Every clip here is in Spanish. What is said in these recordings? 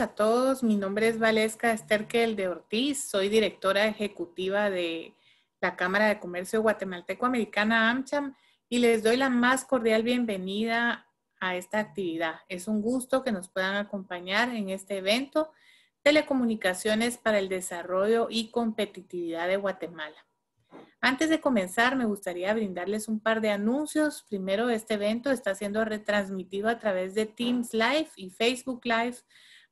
días a todos. Mi nombre es Valesca Esterkel de Ortiz. Soy directora ejecutiva de la Cámara de Comercio Guatemalteco-Americana AmCham y les doy la más cordial bienvenida a esta actividad. Es un gusto que nos puedan acompañar en este evento Telecomunicaciones para el Desarrollo y Competitividad de Guatemala. Antes de comenzar, me gustaría brindarles un par de anuncios. Primero, este evento está siendo retransmitido a través de Teams Live y Facebook Live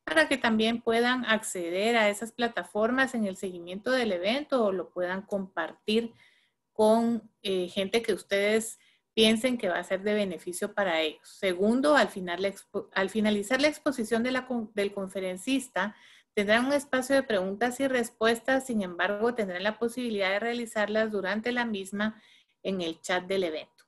para que también puedan acceder a esas plataformas en el seguimiento del evento o lo puedan compartir con gente que ustedes piensen que va a ser de beneficio para ellos. Segundo, al finalizar la exposición del conferencista, tendrán un espacio de preguntas y respuestas, sin embargo, tendrán la posibilidad de realizarlas durante la misma en el chat del evento.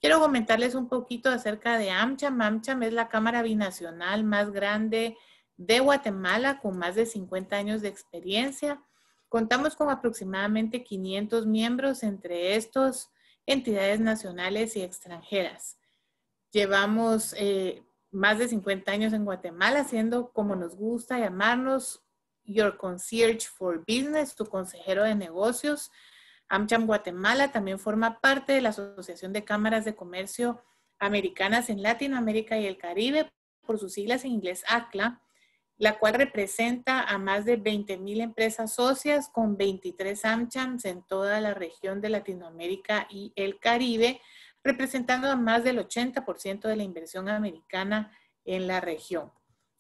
Quiero comentarles un poquito acerca de AmCham. AmCham es la cámara binacional más grande de Guatemala con más de 50 años de experiencia. Contamos con aproximadamente 500 miembros, entre estos entidades nacionales y extranjeras. Llevamos más de 50 años en Guatemala, siendo, como nos gusta llamarnos, Your Concierge for Business, tu consejero de negocios. AmCham Guatemala también forma parte de la Asociación de Cámaras de Comercio Americanas en Latinoamérica y el Caribe, por sus siglas en inglés ACLA, la cual representa a más de 20,000 empresas socias con 23 AmChams en toda la región de Latinoamérica y el Caribe, representando a más del 80% de la inversión americana en la región.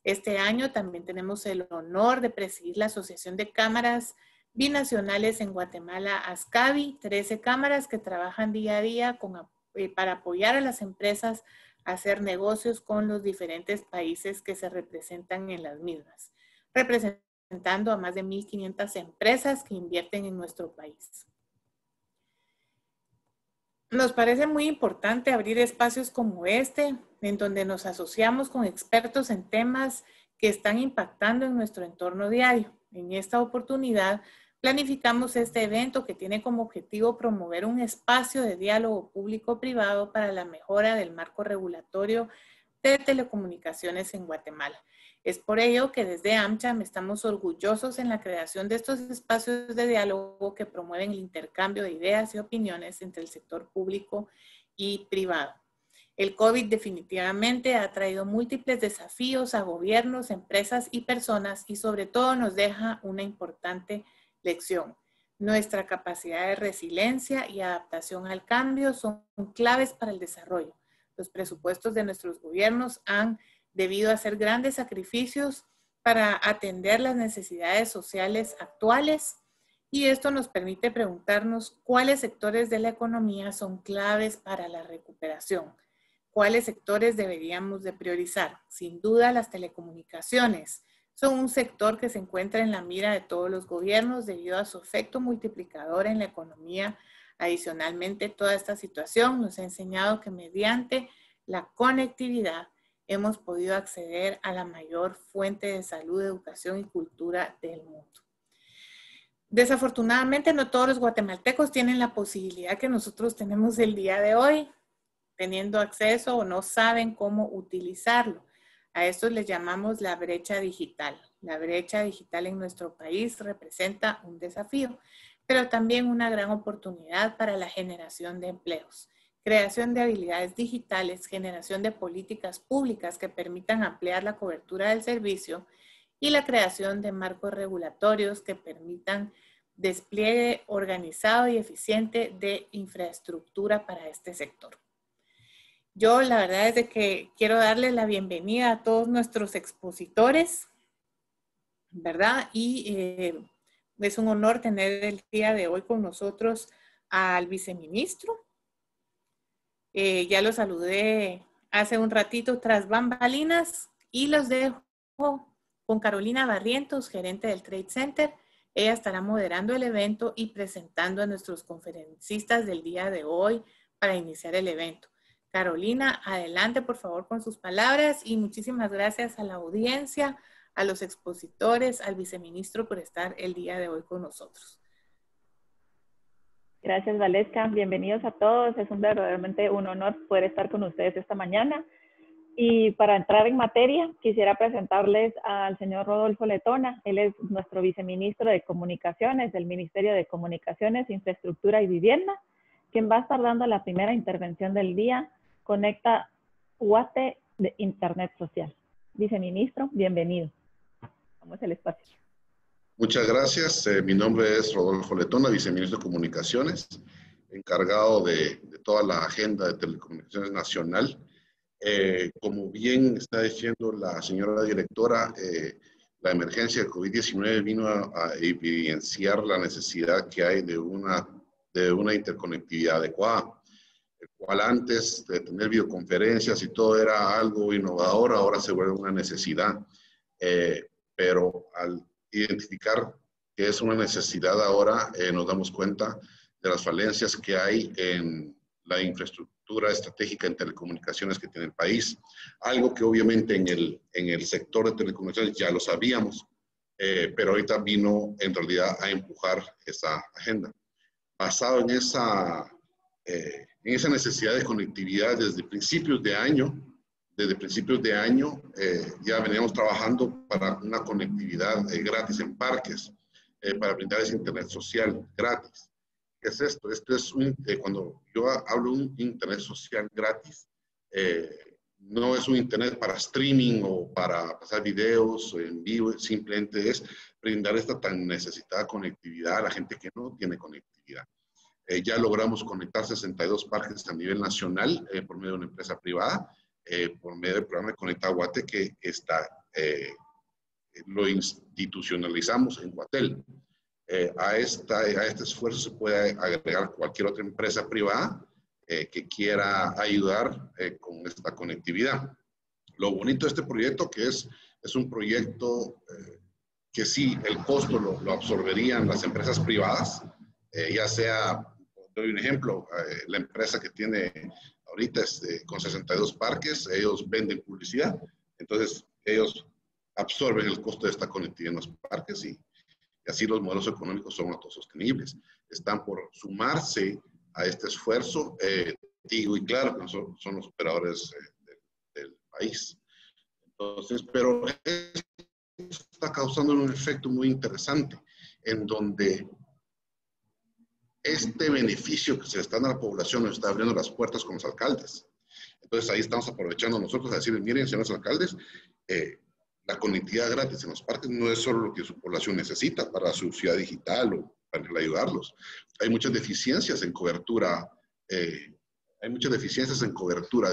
Este año también tenemos el honor de presidir la Asociación de Cámaras Binacionales en Guatemala, ASCABI, 13 cámaras que trabajan día a día para apoyar a las empresas a hacer negocios con los diferentes países que se representan en las mismas, representando a más de 1,500 empresas que invierten en nuestro país. Nos parece muy importante abrir espacios como este, en donde nos asociamos con expertos en temas que están impactando en nuestro entorno diario. En esta oportunidad, planificamos este evento que tiene como objetivo promover un espacio de diálogo público-privado para la mejora del marco regulatorio de telecomunicaciones en Guatemala. Es por ello que desde AmCham estamos orgullosos en la creación de estos espacios de diálogo que promueven el intercambio de ideas y opiniones entre el sector público y privado. El COVID definitivamente ha traído múltiples desafíos a gobiernos, empresas y personas y sobre todo nos deja una importante lección. Nuestra capacidad de resiliencia y adaptación al cambio son claves para el desarrollo. Los presupuestos de nuestros gobiernos han debido hacer grandes sacrificios para atender las necesidades sociales actuales y esto nos permite preguntarnos cuáles sectores de la economía son claves para la recuperación, cuáles sectores deberíamos de priorizar. Sin duda, las telecomunicaciones son un sector que se encuentra en la mira de todos los gobiernos debido a su efecto multiplicador en la economía. Adicionalmente, toda esta situación nos ha enseñado que mediante la conectividad hemos podido acceder a la mayor fuente de salud, educación y cultura del mundo. Desafortunadamente, no todos los guatemaltecos tienen la posibilidad que nosotros tenemos el día de hoy, teniendo acceso o no saben cómo utilizarlo. A esto les llamamos la brecha digital. La brecha digital en nuestro país representa un desafío, pero también una gran oportunidad para la generación de empleos, creación de habilidades digitales, generación de políticas públicas que permitan ampliar la cobertura del servicio y la creación de marcos regulatorios que permitan despliegue organizado y eficiente de infraestructura para este sector. Yo la verdad es de que quiero darles la bienvenida a todos nuestros expositores, ¿verdad? Y es un honor tener el día de hoy con nosotros al viceministro. Ya los saludé hace un ratito tras bambalinas y los dejo con Carolina Barrientos, gerente del Trade Center. Ella estará moderando el evento y presentando a nuestros conferencistas del día de hoy para iniciar el evento. Carolina, adelante por favor con sus palabras y muchísimas gracias a la audiencia, a los expositores, al viceministro por estar el día de hoy con nosotros. Gracias, Valesca. Bienvenidos a todos. Es verdaderamente un honor poder estar con ustedes esta mañana. Y para entrar en materia, quisiera presentarles al señor Rodolfo Letona. Él es nuestro viceministro de Comunicaciones del Ministerio de Comunicaciones, Infraestructura y Vivienda, quien va a estar dando la primera intervención del día. Conecta Guate de Internet Social. Viceministro, bienvenido. Vamos al espacio. Muchas gracias. Mi nombre es Rodolfo Letona, viceministro de Comunicaciones, encargado de toda la agenda de telecomunicaciones nacional. Como bien está diciendo la señora directora, la emergencia de COVID-19 vino a evidenciar la necesidad que hay de una interconectividad adecuada, el cual antes de tener videoconferencias y todo era algo innovador, ahora se vuelve una necesidad. Pero al identificar que es una necesidad ahora, nos damos cuenta de las falencias que hay en la infraestructura estratégica en telecomunicaciones que tiene el país. Algo que obviamente en el sector de telecomunicaciones ya lo sabíamos, pero ahorita vino en realidad a empujar esa agenda. Basado en esa necesidad de conectividad desde principios de año, ya veníamos trabajando para una conectividad gratis en parques, para brindar ese internet social gratis. ¿Qué es esto? Esto es cuando yo hablo de un internet social gratis, no es un internet para streaming o para pasar videos en vivo, simplemente es brindar esta tan necesitada conectividad a la gente que no tiene conectividad. Ya logramos conectar 62 parques a nivel nacional por medio de una empresa privada, por medio del programa de Conecta Guate, que lo institucionalizamos en Guatel. A este esfuerzo se puede agregar cualquier otra empresa privada que quiera ayudar con esta conectividad. Lo bonito de este proyecto que es un proyecto que sí, el costo lo absorberían las empresas privadas, ya sea, doy un ejemplo, la empresa que tiene ahorita con 62 parques, ellos venden publicidad, entonces ellos absorben el costo de esta conectividad en los parques y así los modelos económicos son autosostenibles. Están por sumarse a este esfuerzo, digo, y claro, que son los operadores del país. Entonces, pero esto está causando un efecto muy interesante, en donde este beneficio que se le está dando a la población nos está abriendo las puertas con los alcaldes. Entonces, ahí estamos aprovechando nosotros a decirles, miren, señores alcaldes, la conectividad gratis en los parques no es solo lo que su población necesita para su ciudad digital o para ayudarlos. Hay muchas deficiencias en cobertura, de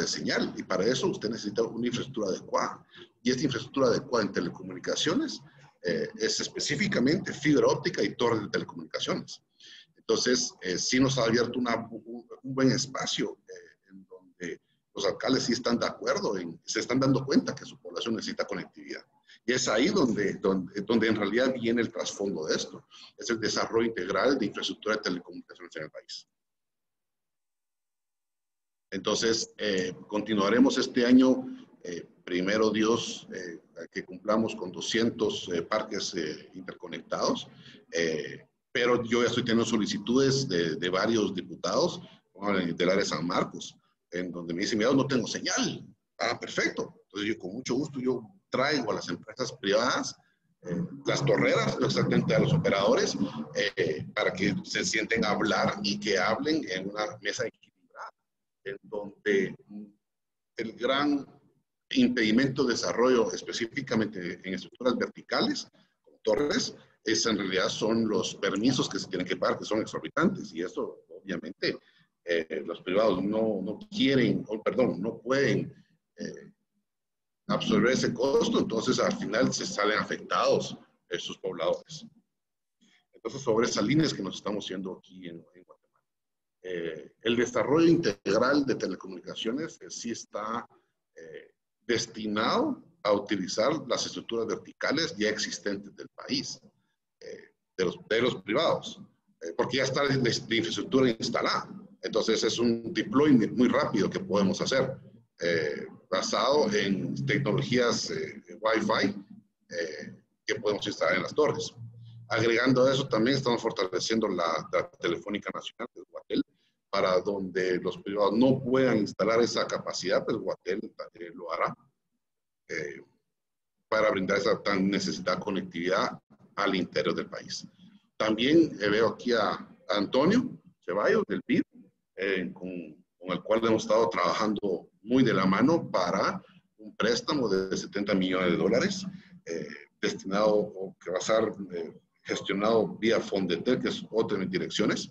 señal, y para eso usted necesita una infraestructura adecuada. Y esta infraestructura adecuada en telecomunicaciones es específicamente fibra óptica y torres de telecomunicaciones. Entonces, sí nos ha abierto un buen espacio en donde los alcaldes sí están de acuerdo, se están dando cuenta que su población necesita conectividad. Y es ahí donde en realidad viene el trasfondo de esto. Es el desarrollo integral de infraestructura de telecomunicaciones en el país. Entonces, continuaremos este año, primero Dios, que cumplamos con 200 parques interconectados. Pero yo ya estoy teniendo solicitudes de varios diputados del área de San Marcos, en donde me dicen, mira, no tengo señal. Ah, perfecto. Entonces yo con mucho gusto yo traigo a las empresas privadas, las torreras, exactamente a los operadores, para que se sienten a hablar y que hablen en una mesa equilibrada, en donde el gran impedimento de desarrollo específicamente en estructuras verticales, como torres, en realidad son los permisos que se tienen que pagar, que son exorbitantes, y eso obviamente los privados no quieren, no pueden absorber ese costo, entonces al final se salen afectados sus pobladores. Entonces, sobre esas líneas que nos estamos yendo aquí en Guatemala. El desarrollo integral de telecomunicaciones sí está destinado a utilizar las estructuras verticales ya existentes del país, de los privados, porque ya está la infraestructura instalada. Entonces es un deployment muy rápido que podemos hacer, basado en tecnologías Wi-Fi que podemos instalar en las torres. Agregando a eso también estamos fortaleciendo la Telefónica Nacional de Guatel, para donde los privados no puedan instalar esa capacidad, pues Guatel lo hará para brindar esa tan necesitada conectividad al interior del país. También veo aquí a Antonio Ceballos del PIB, con el cual hemos estado trabajando muy de la mano para un préstamo de 70 millones de dólares destinado o que va a ser gestionado vía Fondetel, que es otra de mis direcciones,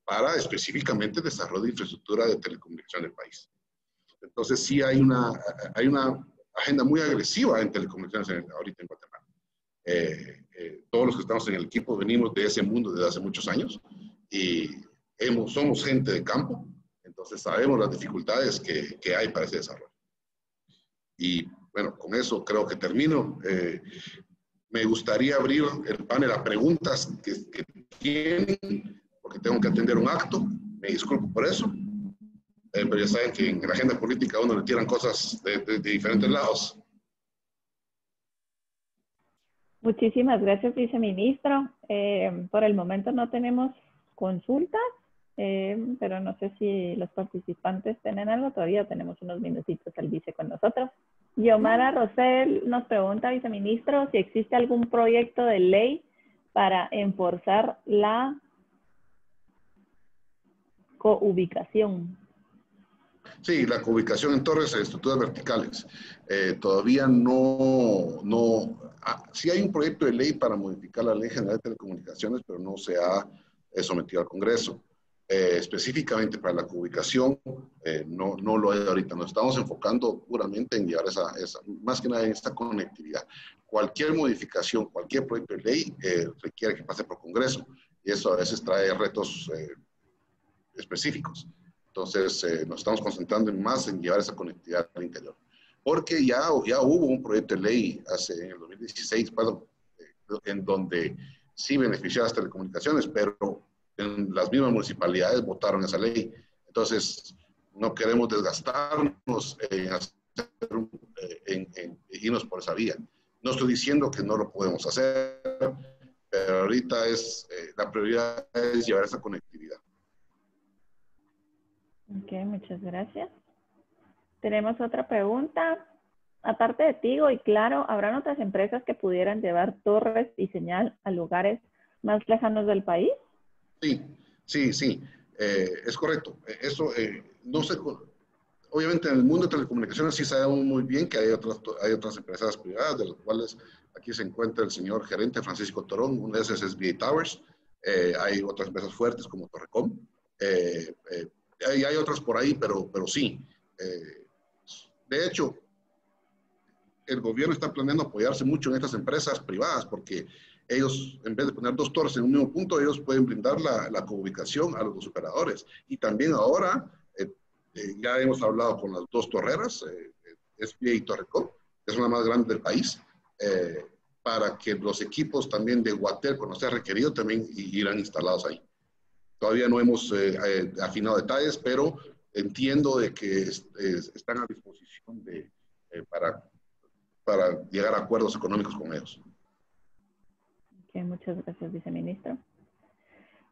para específicamente desarrollo de infraestructura de telecomunicación del país. Entonces sí hay una agenda muy agresiva en telecomunicaciones ahorita en Guatemala. Todos los que estamos en el equipo venimos de ese mundo desde hace muchos años y somos gente de campo, entonces sabemos las dificultades que hay para ese desarrollo. Y bueno, con eso creo que termino. Me gustaría abrir el panel a preguntas que tienen, porque tengo que atender un acto. Me disculpo por eso. Pero ya saben que en la agenda política a uno le tiran cosas de diferentes lados. Muchísimas gracias, viceministro. Por el momento no tenemos consultas, pero no sé si los participantes tienen algo. Todavía tenemos unos minutitos al vice con nosotros. Yomara Rosel nos pregunta, viceministro, si existe algún proyecto de ley para enforzar la coubicación. Sí, la coubicación en torres de estructuras verticales. Todavía sí hay un proyecto de ley para modificar la Ley General de Telecomunicaciones, pero no se ha sometido al Congreso. Específicamente para la coubicación, no lo hay ahorita. Nos estamos enfocando puramente en llevar más que nada en esta conectividad. Cualquier modificación, cualquier proyecto de ley requiere que pase por Congreso, y eso a veces trae retos específicos. Entonces, nos estamos concentrando más en llevar esa conectividad al interior. Porque ya hubo un proyecto de ley en el 2016, en donde sí beneficiaba las telecomunicaciones, pero en las mismas municipalidades votaron esa ley. Entonces, no queremos desgastarnos en irnos por esa vía. No estoy diciendo que no lo podemos hacer, pero ahorita la prioridad es llevar esa conectividad. Ok, muchas gracias. Tenemos otra pregunta. Aparte de Tigo y Claro, ¿habrán otras empresas que pudieran llevar torres y señal a lugares más lejanos del país? Sí. Es correcto. Eso, no sé, obviamente en el mundo de telecomunicaciones sí sabemos muy bien que hay otras empresas privadas, de las cuales aquí se encuentra el señor gerente Francisco Torón, una de esas es VA Towers. Hay otras empresas fuertes como Torrecom. Hay otras por ahí, pero sí. De hecho, el gobierno está planeando apoyarse mucho en estas empresas privadas porque ellos, en vez de poner dos torres en un mismo punto, ellos pueden brindar la coubicación a los dos operadores. Y también ahora, ya hemos hablado con las dos torreras, SBA y Torrecom, que es una más grande del país, para que los equipos también de Guatel, cuando sea requerido, también irán instalados ahí. Todavía no hemos afinado detalles, pero entiendo de que están a disposición para llegar a acuerdos económicos con ellos. Okay, muchas gracias, viceministro.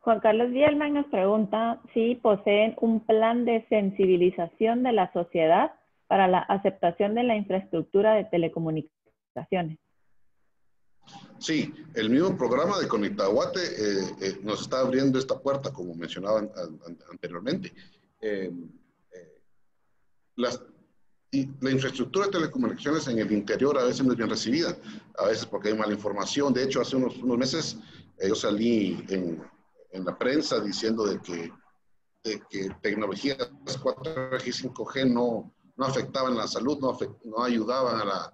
Juan Carlos Bielman nos pregunta si poseen un plan de sensibilización de la sociedad para la aceptación de la infraestructura de telecomunicaciones. Sí, el mismo programa de Conectaguate nos está abriendo esta puerta, como mencionaba anteriormente. La infraestructura de telecomunicaciones en el interior a veces no es bien recibida, a veces porque hay mala información. De hecho, hace unos meses yo salí en la prensa diciendo de que tecnologías 4G y 5G no afectaban la salud, no ayudaban a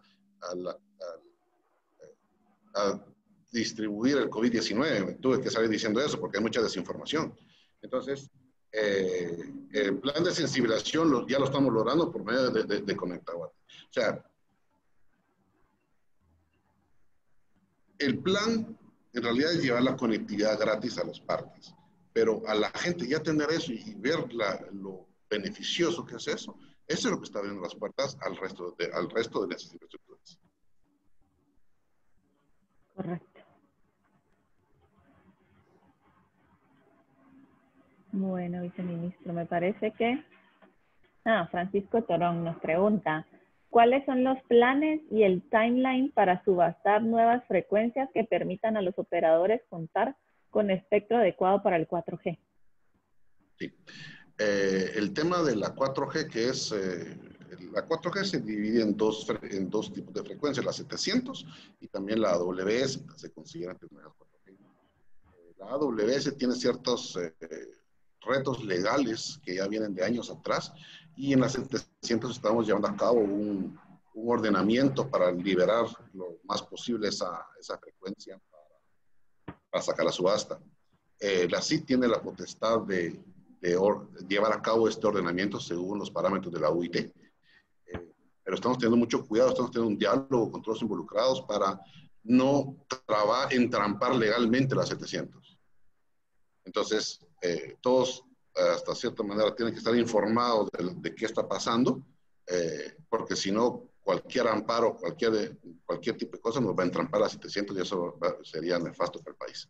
distribuir el COVID-19. Tuve que salir diciendo eso porque hay mucha desinformación. Entonces, el plan de sensibilización ya lo estamos logrando por medio de Conectaguate. O sea, el plan en realidad es llevar la conectividad gratis a los parques, pero a la gente ya tener eso y ver lo beneficioso que es eso es lo que está abriendo las puertas al resto de las infraestructuras. Correcto. Bueno, viceministro, me parece que... Francisco Torón nos pregunta, ¿cuáles son los planes y el timeline para subastar nuevas frecuencias que permitan a los operadores contar con espectro adecuado para el 4G? Sí. El tema de la 4G, que es... la 4G se divide en dos tipos de frecuencias, la 700 y también la AWS, que se considera tecnología 4G. La AWS tiene ciertos retos legales que ya vienen de años atrás, y en las 700 estamos llevando a cabo un ordenamiento para liberar lo más posible esa frecuencia para sacar la subasta. La CIT tiene la potestad de llevar a cabo este ordenamiento según los parámetros de la UIT, pero estamos teniendo mucho cuidado, estamos teniendo un diálogo con todos los involucrados para no entrampar legalmente las 700. Entonces, todos, hasta cierta manera, tienen que estar informados de qué está pasando, porque si no, cualquier amparo, cualquier tipo de cosa nos va a entrampar a 700 y eso sería nefasto para el país.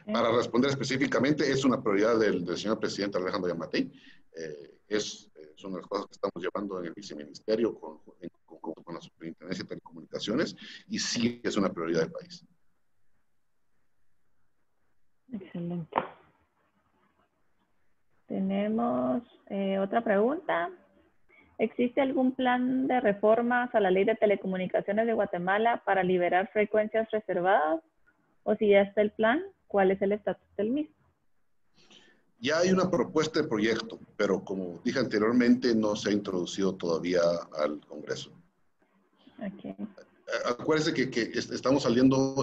Para responder específicamente, es una prioridad del señor presidente Alejandro Yamatei. Es una de las cosas que estamos llevando en el viceministerio en conjunto con la Superintendencia de Telecomunicaciones, y sí es una prioridad del país. Excelente. Tenemos otra pregunta. ¿Existe algún plan de reformas a la Ley de Telecomunicaciones de Guatemala para liberar frecuencias reservadas? O si ya está el plan, ¿cuál es el estatus del mismo? Ya hay una propuesta de proyecto, pero como dije anteriormente, no se ha introducido todavía al Congreso. Okay. Acuérdense que estamos saliendo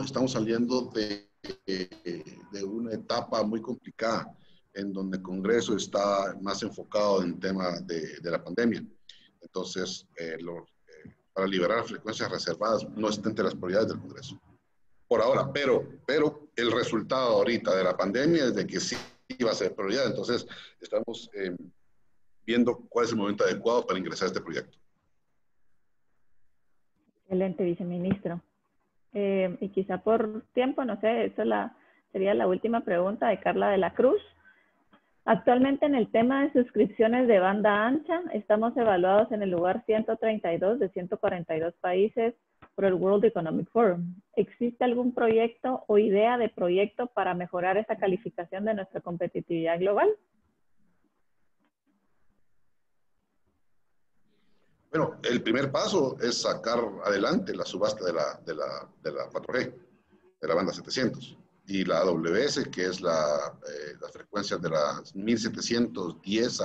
de una etapa muy complicada, en donde el Congreso está más enfocado en el tema de la pandemia. Entonces, para liberar frecuencias reservadas no está entre las prioridades del Congreso por ahora, pero el resultado ahorita de la pandemia es de que sí va a ser prioridad. Entonces, estamos viendo cuál es el momento adecuado para ingresar a este proyecto. Excelente, viceministro. Y quizá por tiempo, no sé, esa sería la última pregunta de Carla de la Cruz. Actualmente en el tema de suscripciones de banda ancha, estamos evaluados en el lugar 132 de 142 países por el World Economic Forum. ¿Existe algún proyecto o idea de proyecto para mejorar esta calificación de nuestra competitividad global? Bueno, el primer paso es sacar adelante la subasta de la 4G, de la banda 700. Y la AWS, que es las frecuencias de las 1710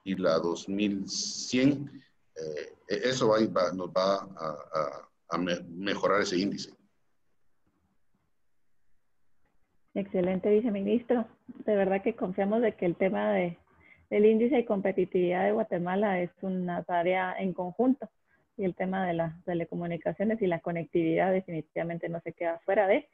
y la 2100, eso nos va a mejorar ese índice. Excelente, viceministro. De verdad que confiamos de que el tema del índice de competitividad de Guatemala es una tarea en conjunto, y el tema de las telecomunicaciones y la conectividad definitivamente no se queda fuera de.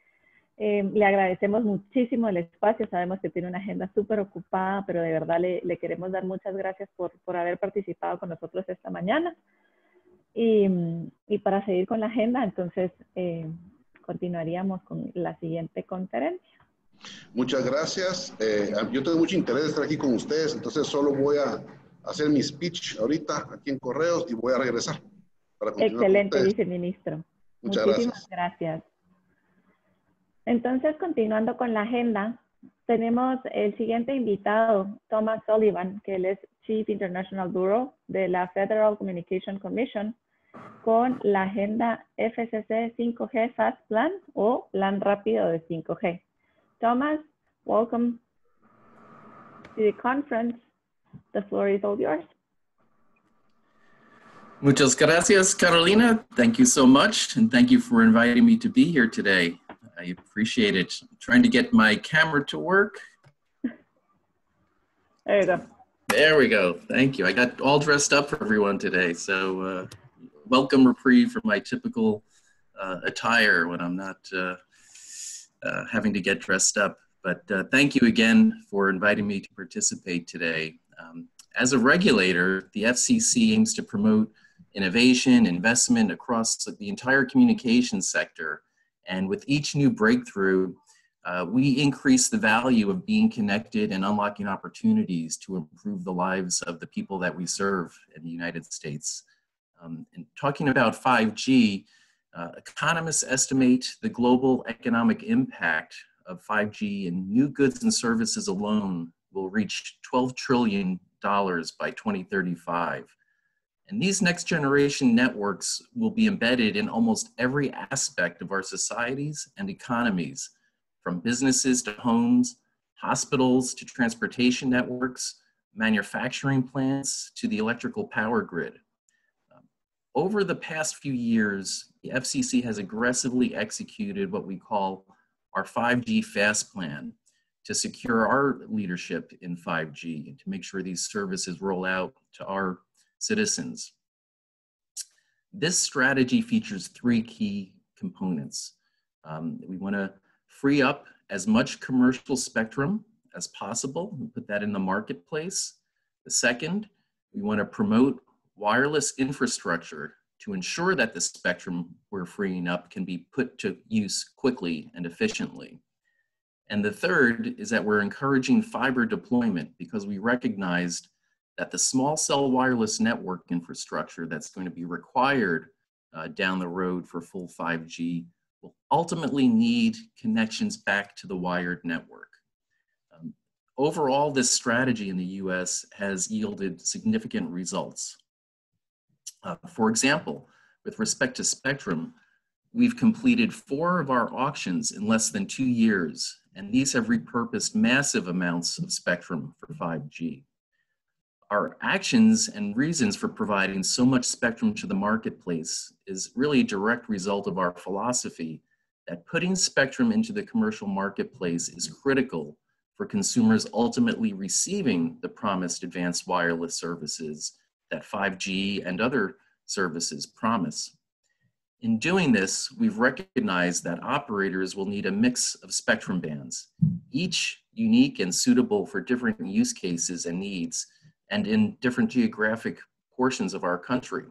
Le agradecemos muchísimo el espacio, sabemos que tiene una agenda súper ocupada, pero de verdad le queremos dar muchas gracias por haber participado con nosotros esta mañana. Y para seguir con la agenda, entonces continuaríamos con la siguiente conferencia. Muchas gracias. Yo tengo mucho interés de estar aquí con ustedes, entonces solo voy a hacer mi speech ahorita aquí en Correos y voy a regresar. Excelente, viceministro. Muchísimas gracias. Entonces, continuando con la agenda, tenemos el siguiente invitado, Thomas Sullivan, que él es Chief International Bureau de la Federal Communication Commission, con la agenda FCC 5G Fast Plan o Plan Rápido de 5G. Thomas, welcome to the conference. The floor is all yours. Muchas gracias, Carolina. Thank you so much, and thank you for inviting me to be here today. I appreciate it. I'm trying to get my camera to work. There you go. There we go. Thank you. I got all dressed up for everyone today, so welcome reprieve from my typical attire when I'm not having to get dressed up. But thank you again for inviting me to participate today. As a regulator, the FCC aims to promote innovation, investment across the entire communications sector And with each new breakthrough, we increase the value of being connected and unlocking opportunities to improve the lives of the people that we serve in the United States. And talking about 5G, economists estimate the global economic impact of 5G in new goods and services alone will reach $12 trillion by 2035. And these next generation networks will be embedded in almost every aspect of our societies and economies, from businesses to homes, hospitals to transportation networks, manufacturing plants to the electrical power grid. Over the past few years, the FCC has aggressively executed what we call our 5G Fast Plan to secure our leadership in 5G and to make sure these services roll out to our citizens. This strategy features three key components. We want to free up as much commercial spectrum as possible and put that in the marketplace. The second, we want to promote wireless infrastructure to ensure that the spectrum we're freeing up can be put to use quickly and efficiently. And the third is that we're encouraging fiber deployment because we recognized that the small cell wireless network infrastructure that's going to be required down the road for full 5G will ultimately need connections back to the wired network. Overall, this strategy in the US has yielded significant results. For example, with respect to spectrum, we've completed 4 of our auctions in less than 2 years, and these have repurposed massive amounts of spectrum for 5G. Our actions and reasons for providing so much spectrum to the marketplace is really a direct result of our philosophy that putting spectrum into the commercial marketplace is critical for consumers ultimately receiving the promised advanced wireless services that 5G and other services promise. In doing this, we've recognized that operators will need a mix of spectrum bands, each unique and suitable for different use cases and needs, and in different geographic portions of our country.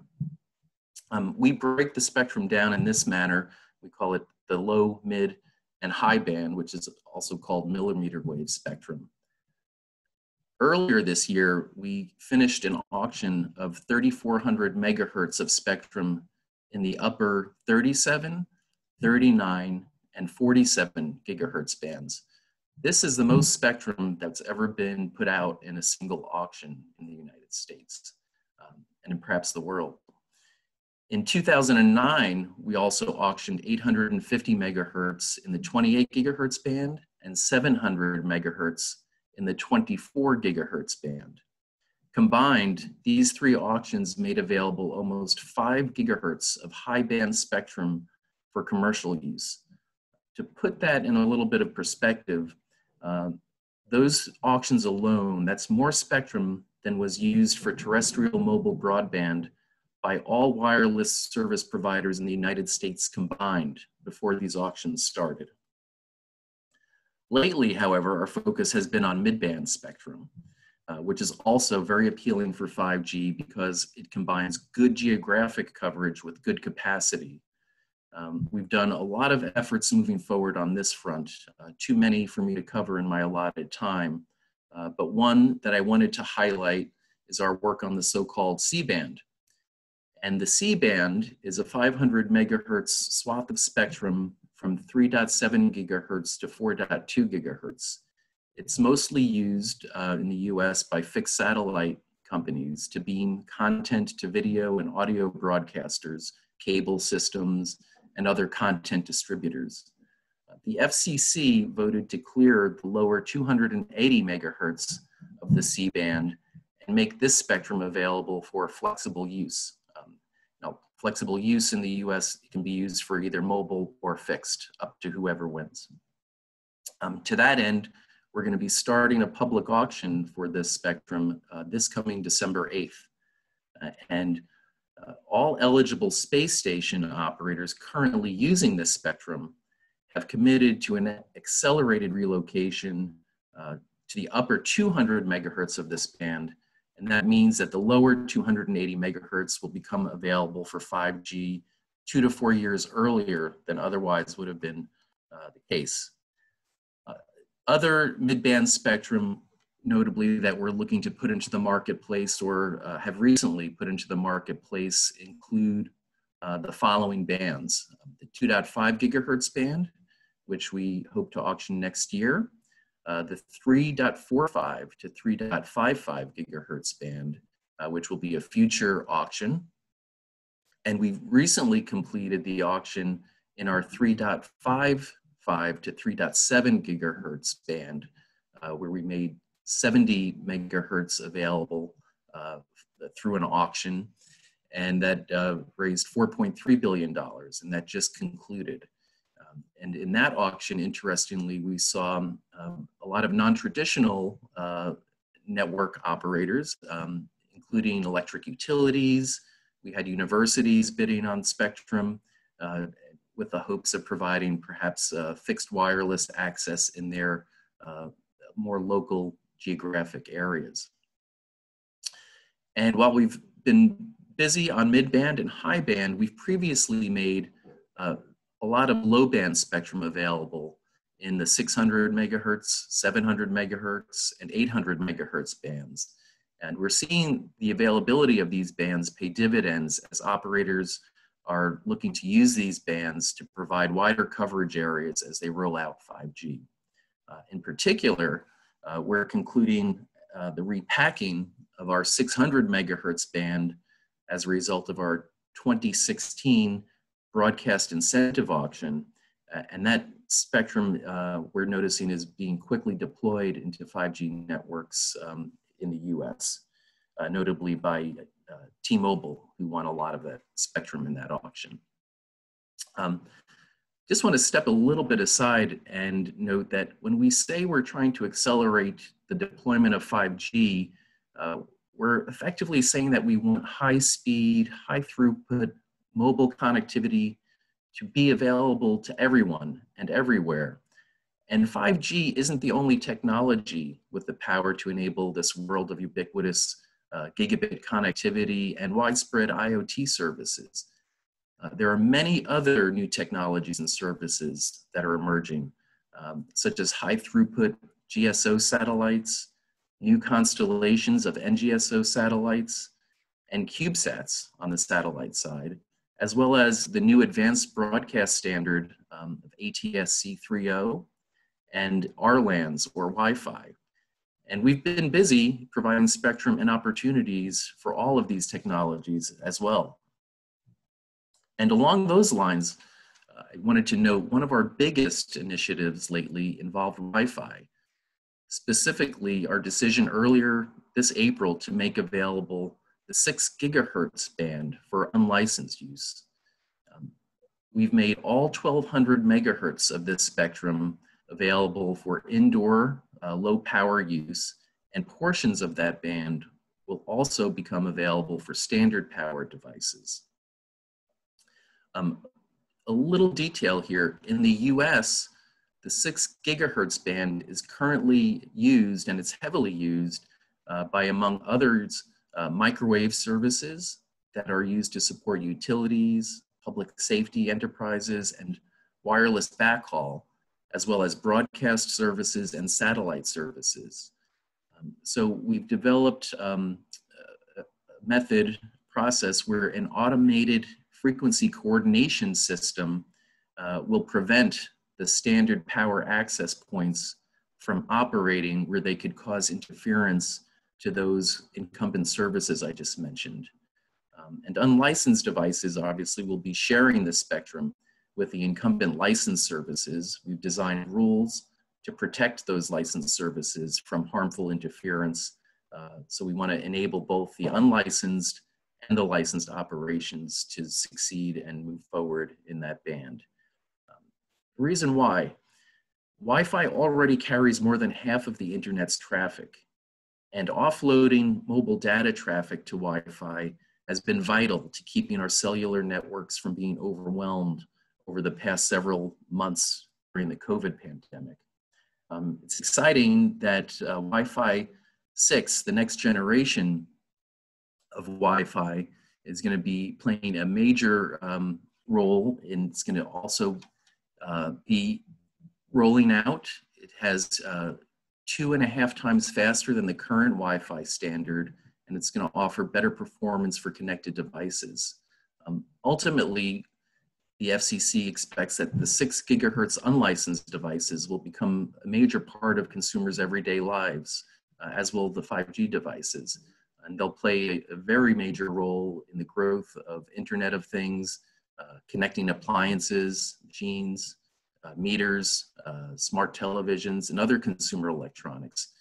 We break the spectrum down in this manner. We call it the low, mid, and high band, which is also called millimeter wave spectrum. Earlier this year, we finished an auction of 3,400 megahertz of spectrum in the upper 37, 39, and 47 gigahertz bands. This is the most spectrum that's ever been put out in a single auction in the United States and in perhaps the world. In 2009, we also auctioned 850 megahertz in the 28 gigahertz band and 700 megahertz in the 24 gigahertz band. Combined, these 3 auctions made available almost 5 gigahertz of high band spectrum for commercial use. To put that in a little bit of perspective, those auctions alone, that's more spectrum than was used for terrestrial mobile broadband by all wireless service providers in the United States combined before these auctions started. Lately, however, our focus has been on mid-band spectrum, which is also very appealing for 5G because it combines good geographic coverage with good capacity. We've done a lot of efforts moving forward on this front, too many for me to cover in my allotted time, but one that I wanted to highlight is our work on the so-called C-band. And the C-band is a 500 megahertz swath of spectrum from 3.7 gigahertz to 4.2 gigahertz. It's mostly used in the US by fixed satellite companies to beam content to video and audio broadcasters, cable systems, and other content distributors. The FCC voted to clear the lower 280 megahertz of the C-band and make this spectrum available for flexible use. Now, flexible use in the US can be used for either mobile or fixed, up to whoever wins. To that end, we're going to be starting a public auction for this spectrum this coming December 8th. All eligible space station operators currently using this spectrum have committed to an accelerated relocation to the upper 200 megahertz of this band. And that means that the lower 280 megahertz will become available for 5G 2 to 4 years earlier than otherwise would have been the case. Other mid-band spectrum, notably that we're looking to put into the marketplace or have recently put into the marketplace, include the following bands: the 2.5 gigahertz band, which we hope to auction next year, the 3.45 to 3.55 gigahertz band, which will be a future auction. And we've recently completed the auction in our 3.55 to 3.7 gigahertz band, where we made 70 megahertz available through an auction, and that raised $4.3 billion, and that just concluded. And in that auction, interestingly, we saw a lot of non-traditional network operators, including electric utilities. We had universities bidding on spectrum with the hopes of providing perhaps fixed wireless access in their more local geographic areas. And while we've been busy on mid-band and high band, we've previously made a lot of low band spectrum available in the 600 megahertz, 700 megahertz, and 800 megahertz bands. And we're seeing the availability of these bands pay dividends as operators are looking to use these bands to provide wider coverage areas as they roll out 5G. In particular, we're concluding the repacking of our 600 megahertz band as a result of our 2016 broadcast incentive auction. And that spectrum we're noticing is being quickly deployed into 5G networks in the US, notably by T-Mobile, who won a lot of that spectrum in that auction. Just want to step a little bit aside and note that when we say we're trying to accelerate the deployment of 5G, we're effectively saying that we want high speed, high throughput mobile connectivity to be available to everyone and everywhere. And 5G isn't the only technology with the power to enable this world of ubiquitous gigabit connectivity and widespread IoT services. There are many other new technologies and services that are emerging, such as high throughput GSO satellites, new constellations of NGSO satellites, and CubeSats on the satellite side, as well as the new advanced broadcast standard of ATSC 3.0 and RLANs or Wi-Fi. And we've been busy providing spectrum and opportunities for all of these technologies as well. And along those lines, I wanted to note one of our biggest initiatives lately involved Wi-Fi. Specifically, our decision earlier this April to make available the 6 gigahertz band for unlicensed use. We've made all 1,200 megahertz of this spectrum available for indoor low power use, and portions of that band will also become available for standard power devices. A little detail here, in the US, the 6 gigahertz band is currently used, and it's heavily used by, among others, microwave services that are used to support utilities, public safety enterprises, and wireless backhaul, as well as broadcast services and satellite services. So we've developed a process where an automated frequency coordination system will prevent the standard power access points from operating where they could cause interference to those incumbent services I just mentioned. And unlicensed devices obviously will be sharing the spectrum with the incumbent licensed services. We've designed rules to protect those licensed services from harmful interference. So we want to enable both the unlicensed and the licensed operations to succeed and move forward in that band. The reason why, Wi-Fi already carries more than half of the internet's traffic, and offloading mobile data traffic to Wi-Fi has been vital to keeping our cellular networks from being overwhelmed over the past several months during the COVID pandemic. It's exciting that Wi-Fi 6, the next generation of Wi-Fi, is going to be playing a major role, and it's going to also be rolling out. It has 2.5 times faster than the current Wi-Fi standard, and it's going to offer better performance for connected devices. Ultimately, the FCC expects that the 6 gigahertz unlicensed devices will become a major part of consumers' everyday lives, as will the 5G devices. And they'll play a very major role in the growth of Internet of Things, connecting appliances, machines, meters, smart televisions, and other consumer electronics,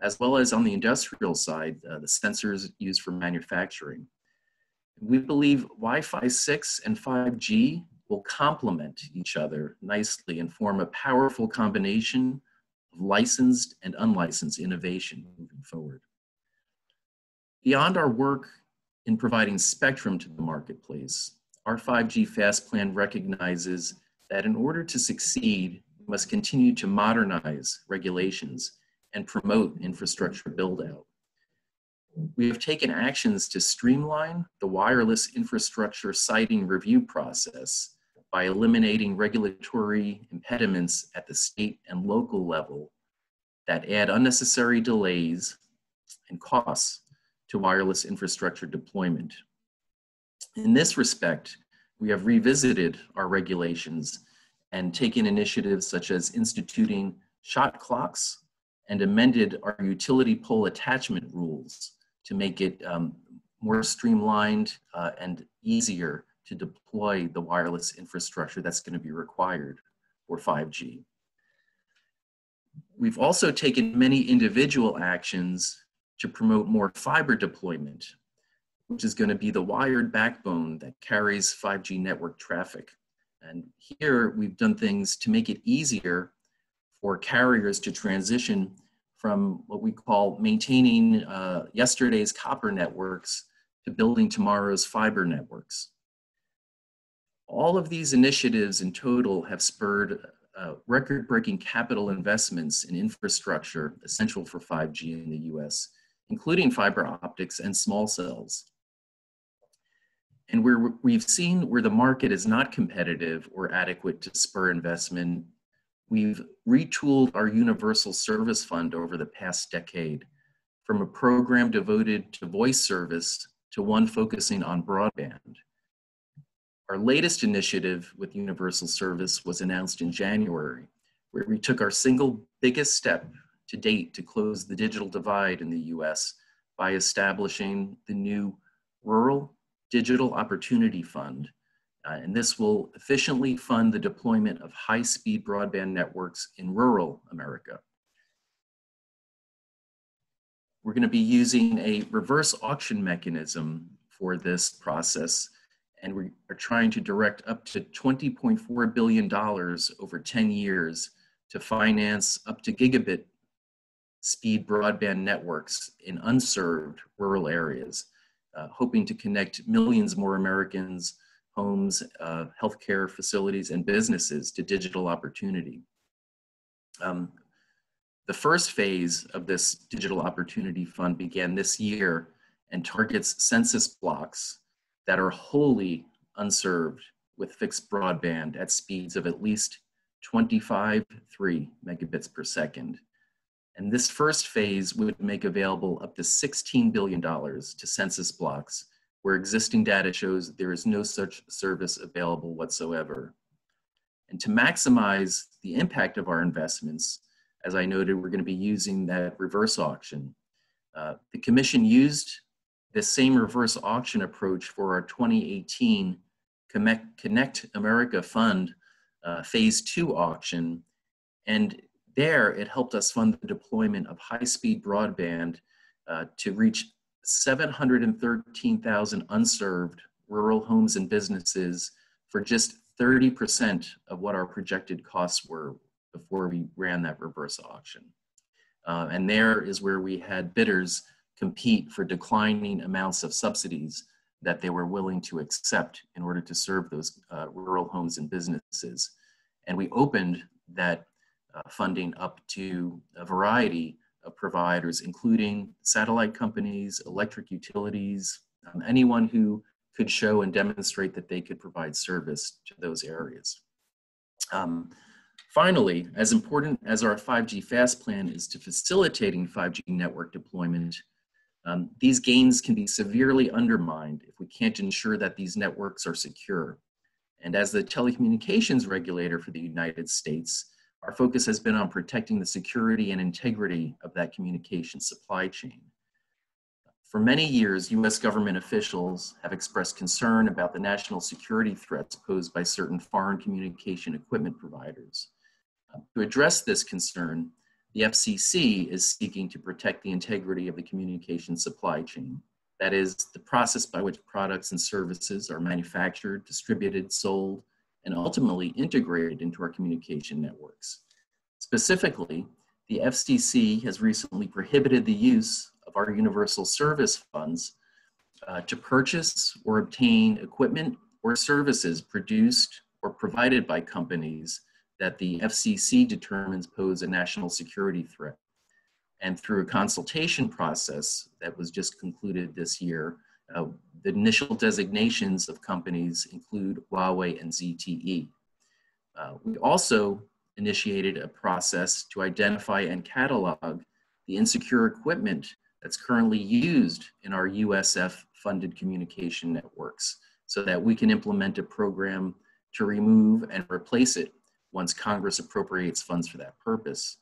as well as on the industrial side, the sensors used for manufacturing. We believe Wi-Fi 6 and 5G will complement each other nicely and form a powerful combination of licensed and unlicensed innovation moving forward. Beyond our work in providing spectrum to the marketplace, our 5G Fast Plan recognizes that in order to succeed, we must continue to modernize regulations and promote infrastructure build-out. We have taken actions to streamline the wireless infrastructure siting review process by eliminating regulatory impediments at the state and local level that add unnecessary delays and costs to wireless infrastructure deployment. In this respect, we have revisited our regulations and taken initiatives such as instituting shot clocks and amended our utility pole attachment rules to make it more streamlined and easier to deploy the wireless infrastructure that's going to be required for 5G. We've also taken many individual actions to promote more fiber deployment, which is going to be the wired backbone that carries 5G network traffic. And here we've done things to make it easier for carriers to transition from what we call maintaining yesterday's copper networks to building tomorrow's fiber networks. All of these initiatives in total have spurred record-breaking capital investments in infrastructure essential for 5G in the US, including fiber optics and small cells. And we've seen where the market is not competitive or adequate to spur investment, we've retooled our Universal Service Fund over the past decade, from a program devoted to voice service to one focusing on broadband. Our latest initiative with Universal Service was announced in January, where we took our single biggest step to date to close the digital divide in the US by establishing the new Rural Digital Opportunity Fund. And this will efficiently fund the deployment of high-speed broadband networks in rural America. We're going to be using a reverse auction mechanism for this process, and we are trying to direct up to $20.4 billion over 10 years to finance up to gigabit speed broadband networks in unserved rural areas, hoping to connect millions more Americans, homes, healthcare facilities, and businesses to digital opportunity. The first phase of this Digital Opportunity Fund began this year and targets census blocks that are wholly unserved with fixed broadband at speeds of at least 25.3 megabits per second. And this first phase would make available up to $16 billion to census blocks where existing data shows that there is no such service available whatsoever. And to maximize the impact of our investments, as I noted, we're going to be using that reverse auction. The Commission used this same reverse auction approach for our 2018 Connect America Fund Phase 2 auction, and there it helped us fund the deployment of high-speed broadband to reach 713,000 unserved rural homes and businesses for just 30% of what our projected costs were before we ran that reverse auction. And there is where we had bidders compete for declining amounts of subsidies that they were willing to accept in order to serve those rural homes and businesses. And we opened that funding up to a variety of providers, including satellite companies, electric utilities, anyone who could show and demonstrate that they could provide service to those areas. Finally, as important as our 5G Fast Plan is to facilitating 5G network deployment, these gains can be severely undermined if we can't ensure that these networks are secure. And as the telecommunications regulator for the United States, our focus has been on protecting the security and integrity of that communication supply chain. For many years, US government officials have expressed concern about the national security threats posed by certain foreign communication equipment providers. To address this concern, the FCC is seeking to protect the integrity of the communication supply chain. That is, the process by which products and services are manufactured, distributed, sold, and ultimately integrated into our communication networks. Specifically, the FCC has recently prohibited the use of our universal service funds to purchase or obtain equipment or services produced or provided by companies that the FCC determines pose a national security threat. And through a consultation process that was just concluded this year, the initial designations of companies include Huawei and ZTE. We also initiated a process to identify and catalog the insecure equipment that's currently used in our USF-funded communication networks so that we can implement a program to remove and replace it once Congress appropriates funds for that purpose.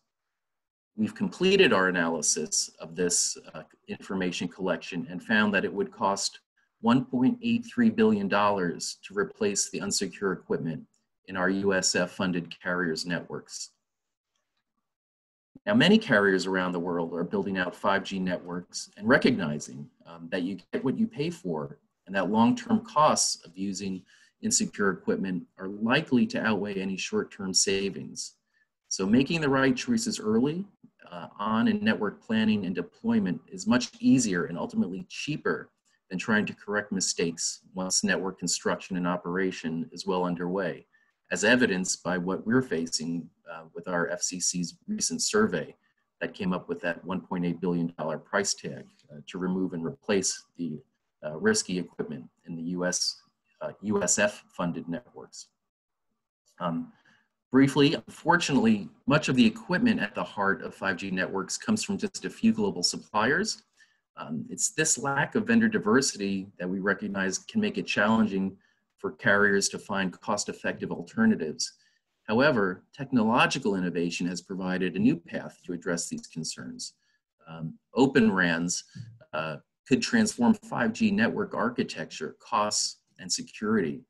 We've completed our analysis of this information collection and found that it would cost $1.83 billion to replace the unsecure equipment in our USF-funded carriers networks. Now, many carriers around the world are building out 5G networks and recognizing that you get what you pay for and that long-term costs of using insecure equipment are likely to outweigh any short-term savings. So making the right choices early on in network planning and deployment is much easier and ultimately cheaper than trying to correct mistakes once network construction and operation is well underway, as evidenced by what we're facing with our FCC's recent survey that came up with that $1.8 billion price tag to remove and replace the risky equipment in the USF-funded networks. Briefly, unfortunately, much of the equipment at the heart of 5G networks comes from just a few global suppliers. It's this lack of vendor diversity that we recognize can make it challenging for carriers to find cost-effective alternatives. However, technological innovation has provided a new path to address these concerns. Open RANs could transform 5G network architecture, costs, and security.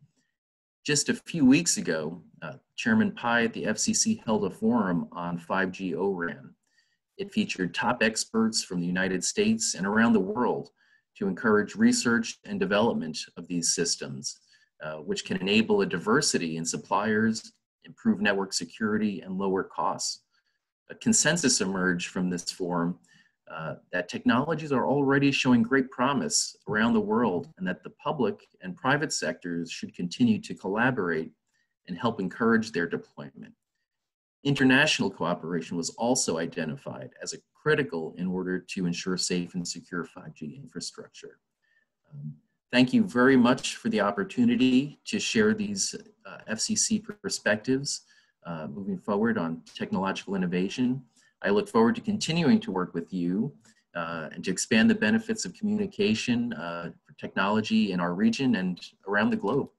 Just a few weeks ago, Chairman Pai at the FCC held a forum on 5G O-RAN. It featured top experts from the United States and around the world to encourage research and development of these systems, which can enable a diversity in suppliers, improve network security, and lower costs. A consensus emerged from this forum that technologies are already showing great promise around the world and that the public and private sectors should continue to collaborate and help encourage their deployment. International cooperation was also identified as a critical in order to ensure safe and secure 5G infrastructure. Thank you very much for the opportunity to share these FCC perspectives moving forward on technological innovation. I look forward to continuing to work with you and to expand the benefits of communication for technology in our region and around the globe.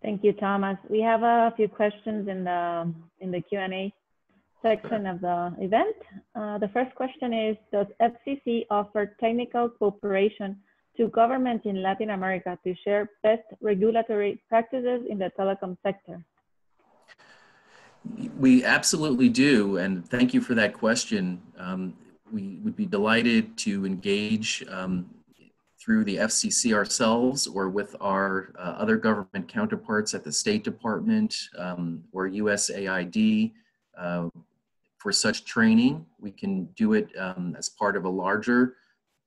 Thank you, Thomas. We have a few questions in the Q&A section of the event. The first question is, does FCC offer technical cooperation to governments in Latin America to share best regulatory practices in the telecom sector? We absolutely do, and thank you for that question. We would be delighted to engage through the FCC ourselves or with our other government counterparts at the State Department or USAID for such training. We can do it as part of a larger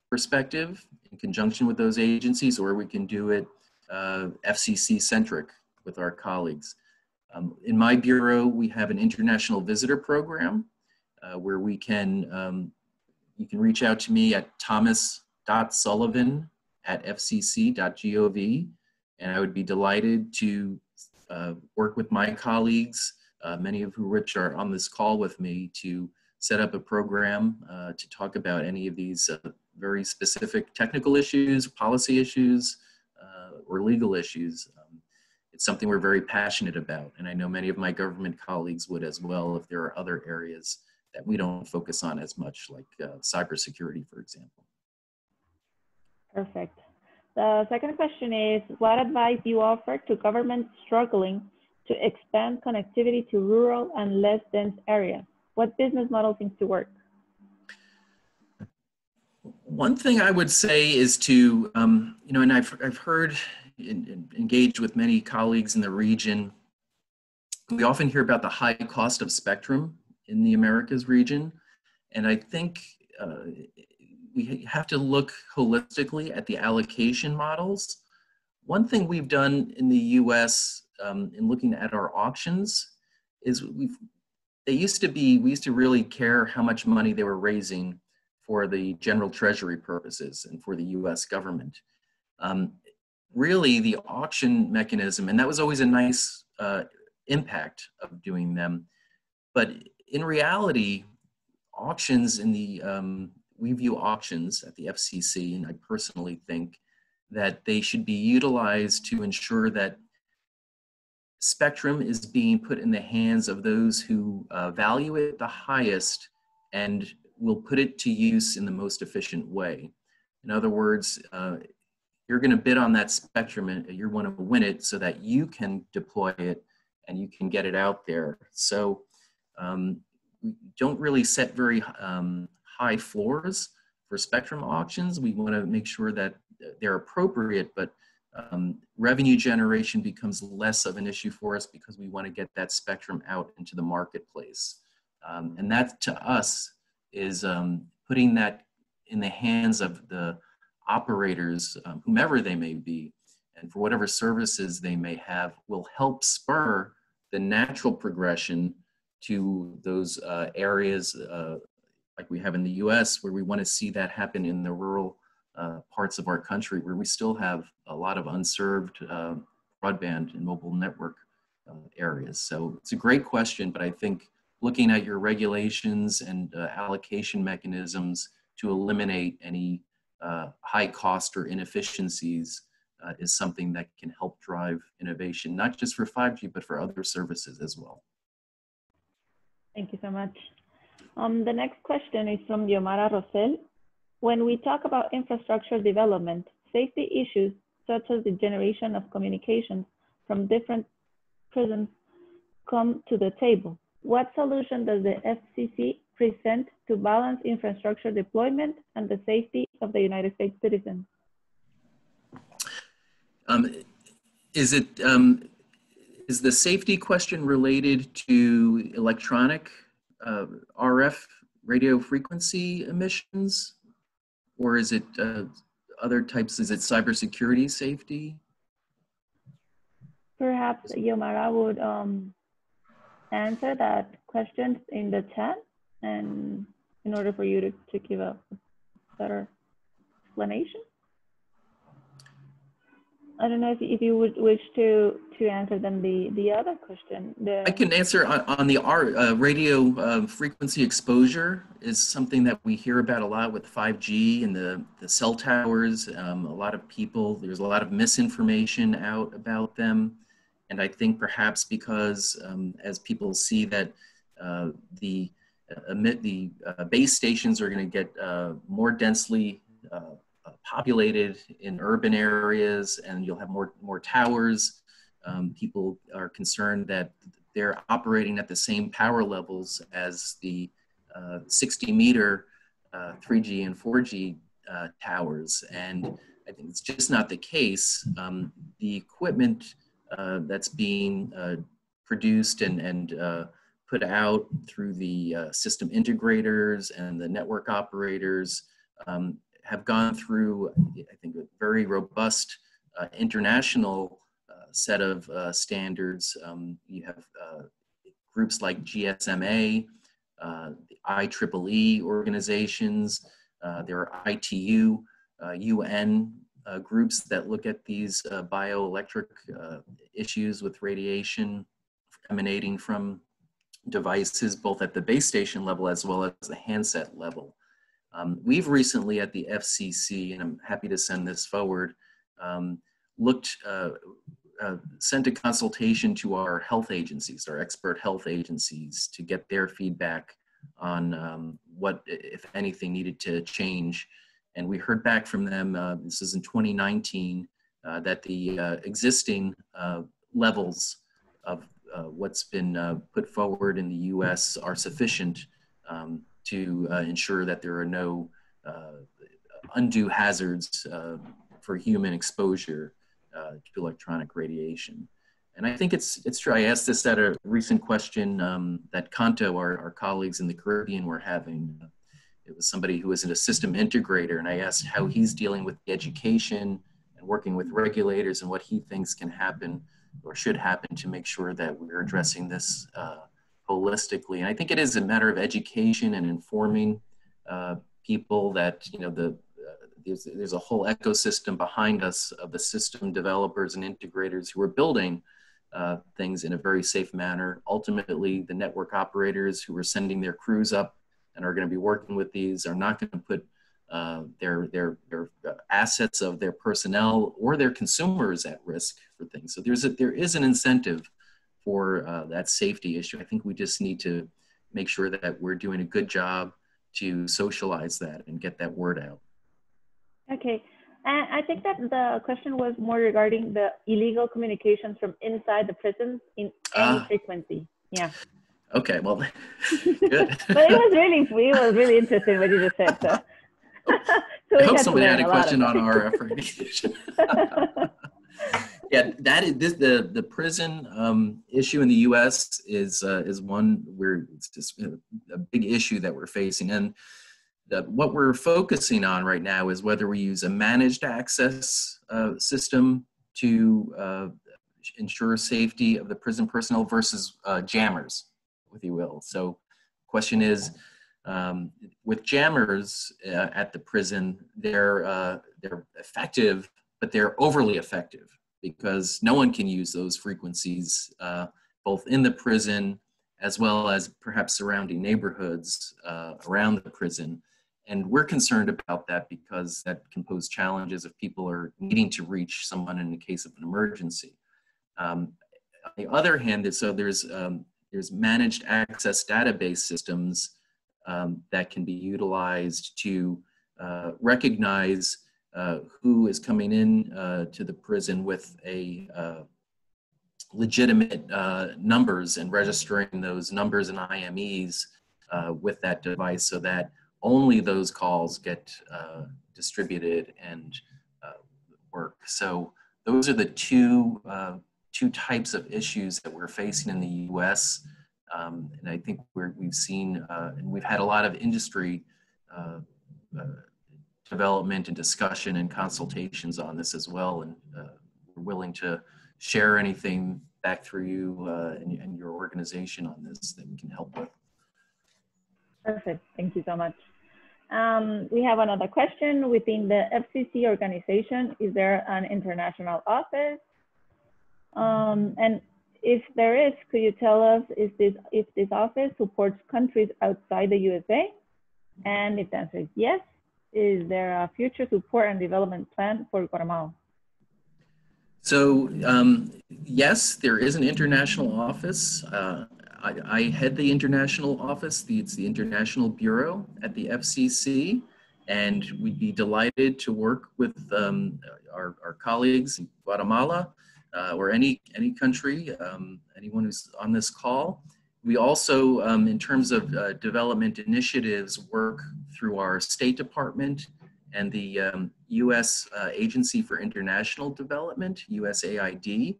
perspective in conjunction with those agencies, or we can do it FCC-centric with our colleagues. In my bureau, we have an international visitor program where we can, you can reach out to me at thomas.sullivan fcc.gov, and I would be delighted to work with my colleagues, many of which are on this call with me, to set up a program to talk about any of these very specific technical issues, policy issues, or legal issues. It's something we're very passionate about, and I know many of my government colleagues would as well if there are other areas that we don't focus on as much, like cybersecurity, for example. Perfect. The second question is, what advice do you offer to governments struggling to expand connectivity to rural and less dense areas? What business model seems to work? One thing I would say is to, you know, and I've heard, engaged with many colleagues in the region, we often hear about the high cost of spectrum in the Americas region. And I think we have to look holistically at the allocation models. One thing we've done in the US in looking at our auctions is we used to really care how much money they were raising for the general treasury purposes and for the US government. Really the auction mechanism, and that was always a nice impact of doing them. But in reality, auctions in the, we view auctions at the FCC, and I personally think that they should be utilized to ensure that spectrum is being put in the hands of those who value it the highest and will put it to use in the most efficient way. In other words, you're going to bid on that spectrum and you want to win it so that you can deploy it and you can get it out there. So we don't really set very high floors for spectrum auctions. We want to make sure that they're appropriate, but revenue generation becomes less of an issue for us because we want to get that spectrum out into the marketplace. And that to us is putting that in the hands of the operators, whomever they may be, and for whatever services they may have, will help spur the natural progression to those areas like we have in the US, where we want to see that happen in the rural parts of our country, where we still have a lot of unserved broadband and mobile network areas. So it's a great question, but I think looking at your regulations and allocation mechanisms to eliminate any high cost or inefficiencies is something that can help drive innovation, not just for 5G, but for other services as well. Thank you so much. The next question is from Yomara Rosell. When we talk about infrastructure development, safety issues such as the generation of communications from different prisons come to the table. What solution does the FCC present to balance infrastructure deployment and the safety of the United States citizens? Is the safety question related to electronic RF radio frequency emissions, or is it other types? Is it cybersecurity safety? Perhaps Yomara would answer that question in the chat, and in order for you to give a better explanation. I don't know if you would wish to answer then the other question. I can answer on the radio frequency exposure is something that we hear about a lot with 5G and the cell towers. A lot of people, there's a lot of misinformation out about them. And I think perhaps because as people see that the base stations are going to get more densely populated in urban areas, and you'll have more towers. People are concerned that they're operating at the same power levels as the 60-meter 3G and 4G towers, and I think it's just not the case. The equipment that's being produced and put out through the system integrators and the network operators have gone through, I think, a very robust international set of standards. You have groups like GSMA, the IEEE organizations, there are ITU, UN groups that look at these bioelectric issues with radiation emanating from devices, both at the base station level as well as the handset level. We've recently at the FCC, and I'm happy to send this forward, sent a consultation to our health agencies, our expert health agencies, to get their feedback on what, if anything, needed to change. And we heard back from them, this is in 2019, that the existing levels of what's been put forward in the US are sufficient to ensure that there are no undue hazards for human exposure to electronic radiation. And I think it's true. I asked this at a recent question that Kanto, our colleagues in the Caribbean, were having. It was somebody who was a system integrator, and I asked how he's dealing with the education and working with regulators and what he thinks can happen or should happen to make sure that we're addressing this holistically. And I think it is a matter of education and informing people that, you know, there's a whole ecosystem behind us of the system developers and integrators who are building things in a very safe manner. Ultimately, the network operators who are sending their crews up and are going to be working with these are not going to put their assets of their personnel or their consumers at risk for things. So there is an incentive for that safety issue. I think we just need to make sure that we're doing a good job to socialize that and get that word out. Okay, and I think that the question was more regarding the illegal communications from inside the prisons in any frequency. Yeah. Okay, well, good. But it was really interesting what you just said. So, so I hope somebody had a question on our effort. Yeah, that is the prison issue in the U.S. is one where it's just a big issue that we're facing, and what we're focusing on right now is whether we use a managed access system to ensure safety of the prison personnel versus jammers, if you will. So, question is, with jammers at the prison, they're effective, but they're overly effective, because no one can use those frequencies, both in the prison as well as perhaps surrounding neighborhoods around the prison. And we're concerned about that because that can pose challenges if people are needing to reach someone in the case of an emergency. On the other hand, so there's managed access database systems that can be utilized to recognize who is coming in to the prison with a legitimate numbers and registering those numbers and IMEs with that device, so that only those calls get distributed and work. So those are the two types of issues that we're facing in the U.S. And I think we've seen, and we've had a lot of industry development and discussion and consultations on this as well, and we're willing to share anything back through you and your organization on this that we can help with. Perfect, thank you so much. We have another question. Within the FCC organization, is there an international office? And if there is, could you tell us if this office supports countries outside the USA? And if the answer is yes, is there a future support and development plan for Guatemala? So yes, there is an international office. I head the international office. It's the International Bureau at the FCC, and we'd be delighted to work with our colleagues in Guatemala or any country, anyone who's on this call. We also, in terms of development initiatives, work through our State Department and the U.S. Agency for International Development, USAID,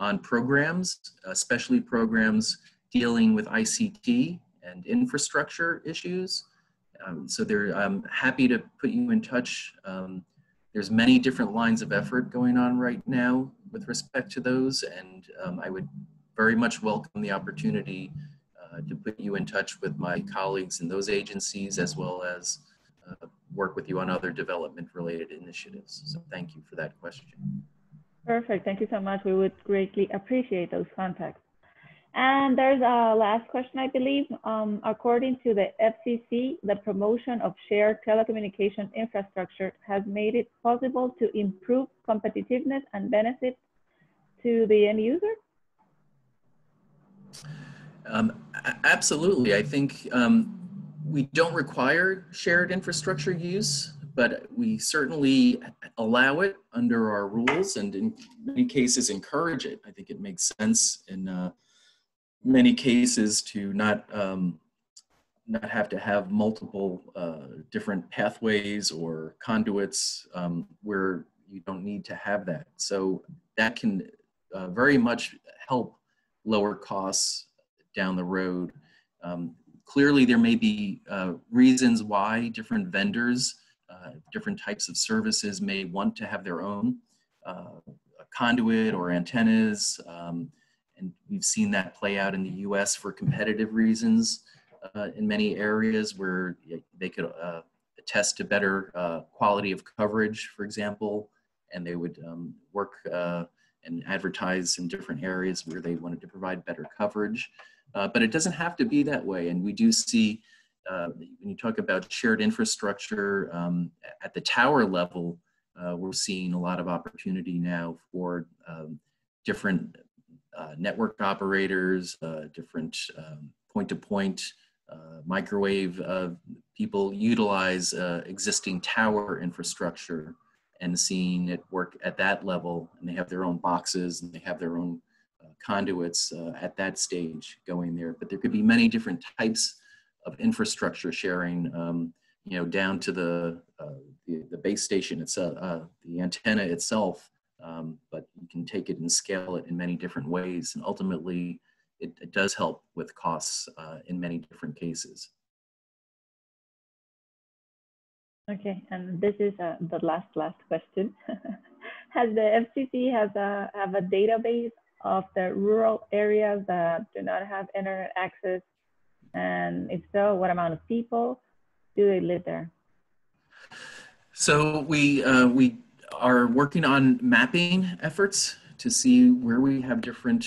on programs, especially programs dealing with ICT and infrastructure issues. So I'm happy to put you in touch. There's many different lines of effort going on right now with respect to those, and I would very much welcome the opportunity to put you in touch with my colleagues in those agencies, as well as work with you on other development-related initiatives. So thank you for that question. Perfect. Thank you so much. We would greatly appreciate those contacts. And there's a last question, I believe. According to the FCC, the promotion of shared telecommunication infrastructure has made it possible to improve competitiveness and benefit to the end user? Absolutely. I think we don't require shared infrastructure use, but we certainly allow it under our rules and in many cases encourage it. I think it makes sense in many cases to not have to have multiple different pathways or conduits where you don't need to have that. So that can very much help lower costs down the road. Clearly, there may be reasons why different vendors, different types of services may want to have their own conduit or antennas. And we've seen that play out in the US for competitive reasons in many areas where they could attest to better quality of coverage, for example, and they would work and advertise in different areas where they wanted to provide better coverage. But it doesn't have to be that way. And we do see, when you talk about shared infrastructure at the tower level, we're seeing a lot of opportunity now for different network operators, different point-to-point microwave people utilize existing tower infrastructure and seeing it work at that level. And they have their own boxes and they have their own conduits at that stage going there. But there could be many different types of infrastructure sharing, you know, down to the base station itself, the antenna itself. But you can take it and scale it in many different ways. And ultimately, it does help with costs in many different cases. Okay, and this is the last question. Has the FCC have a database of the rural areas that do not have internet access? And if so, what amount of people do they live there? So we are working on mapping efforts to see where we have different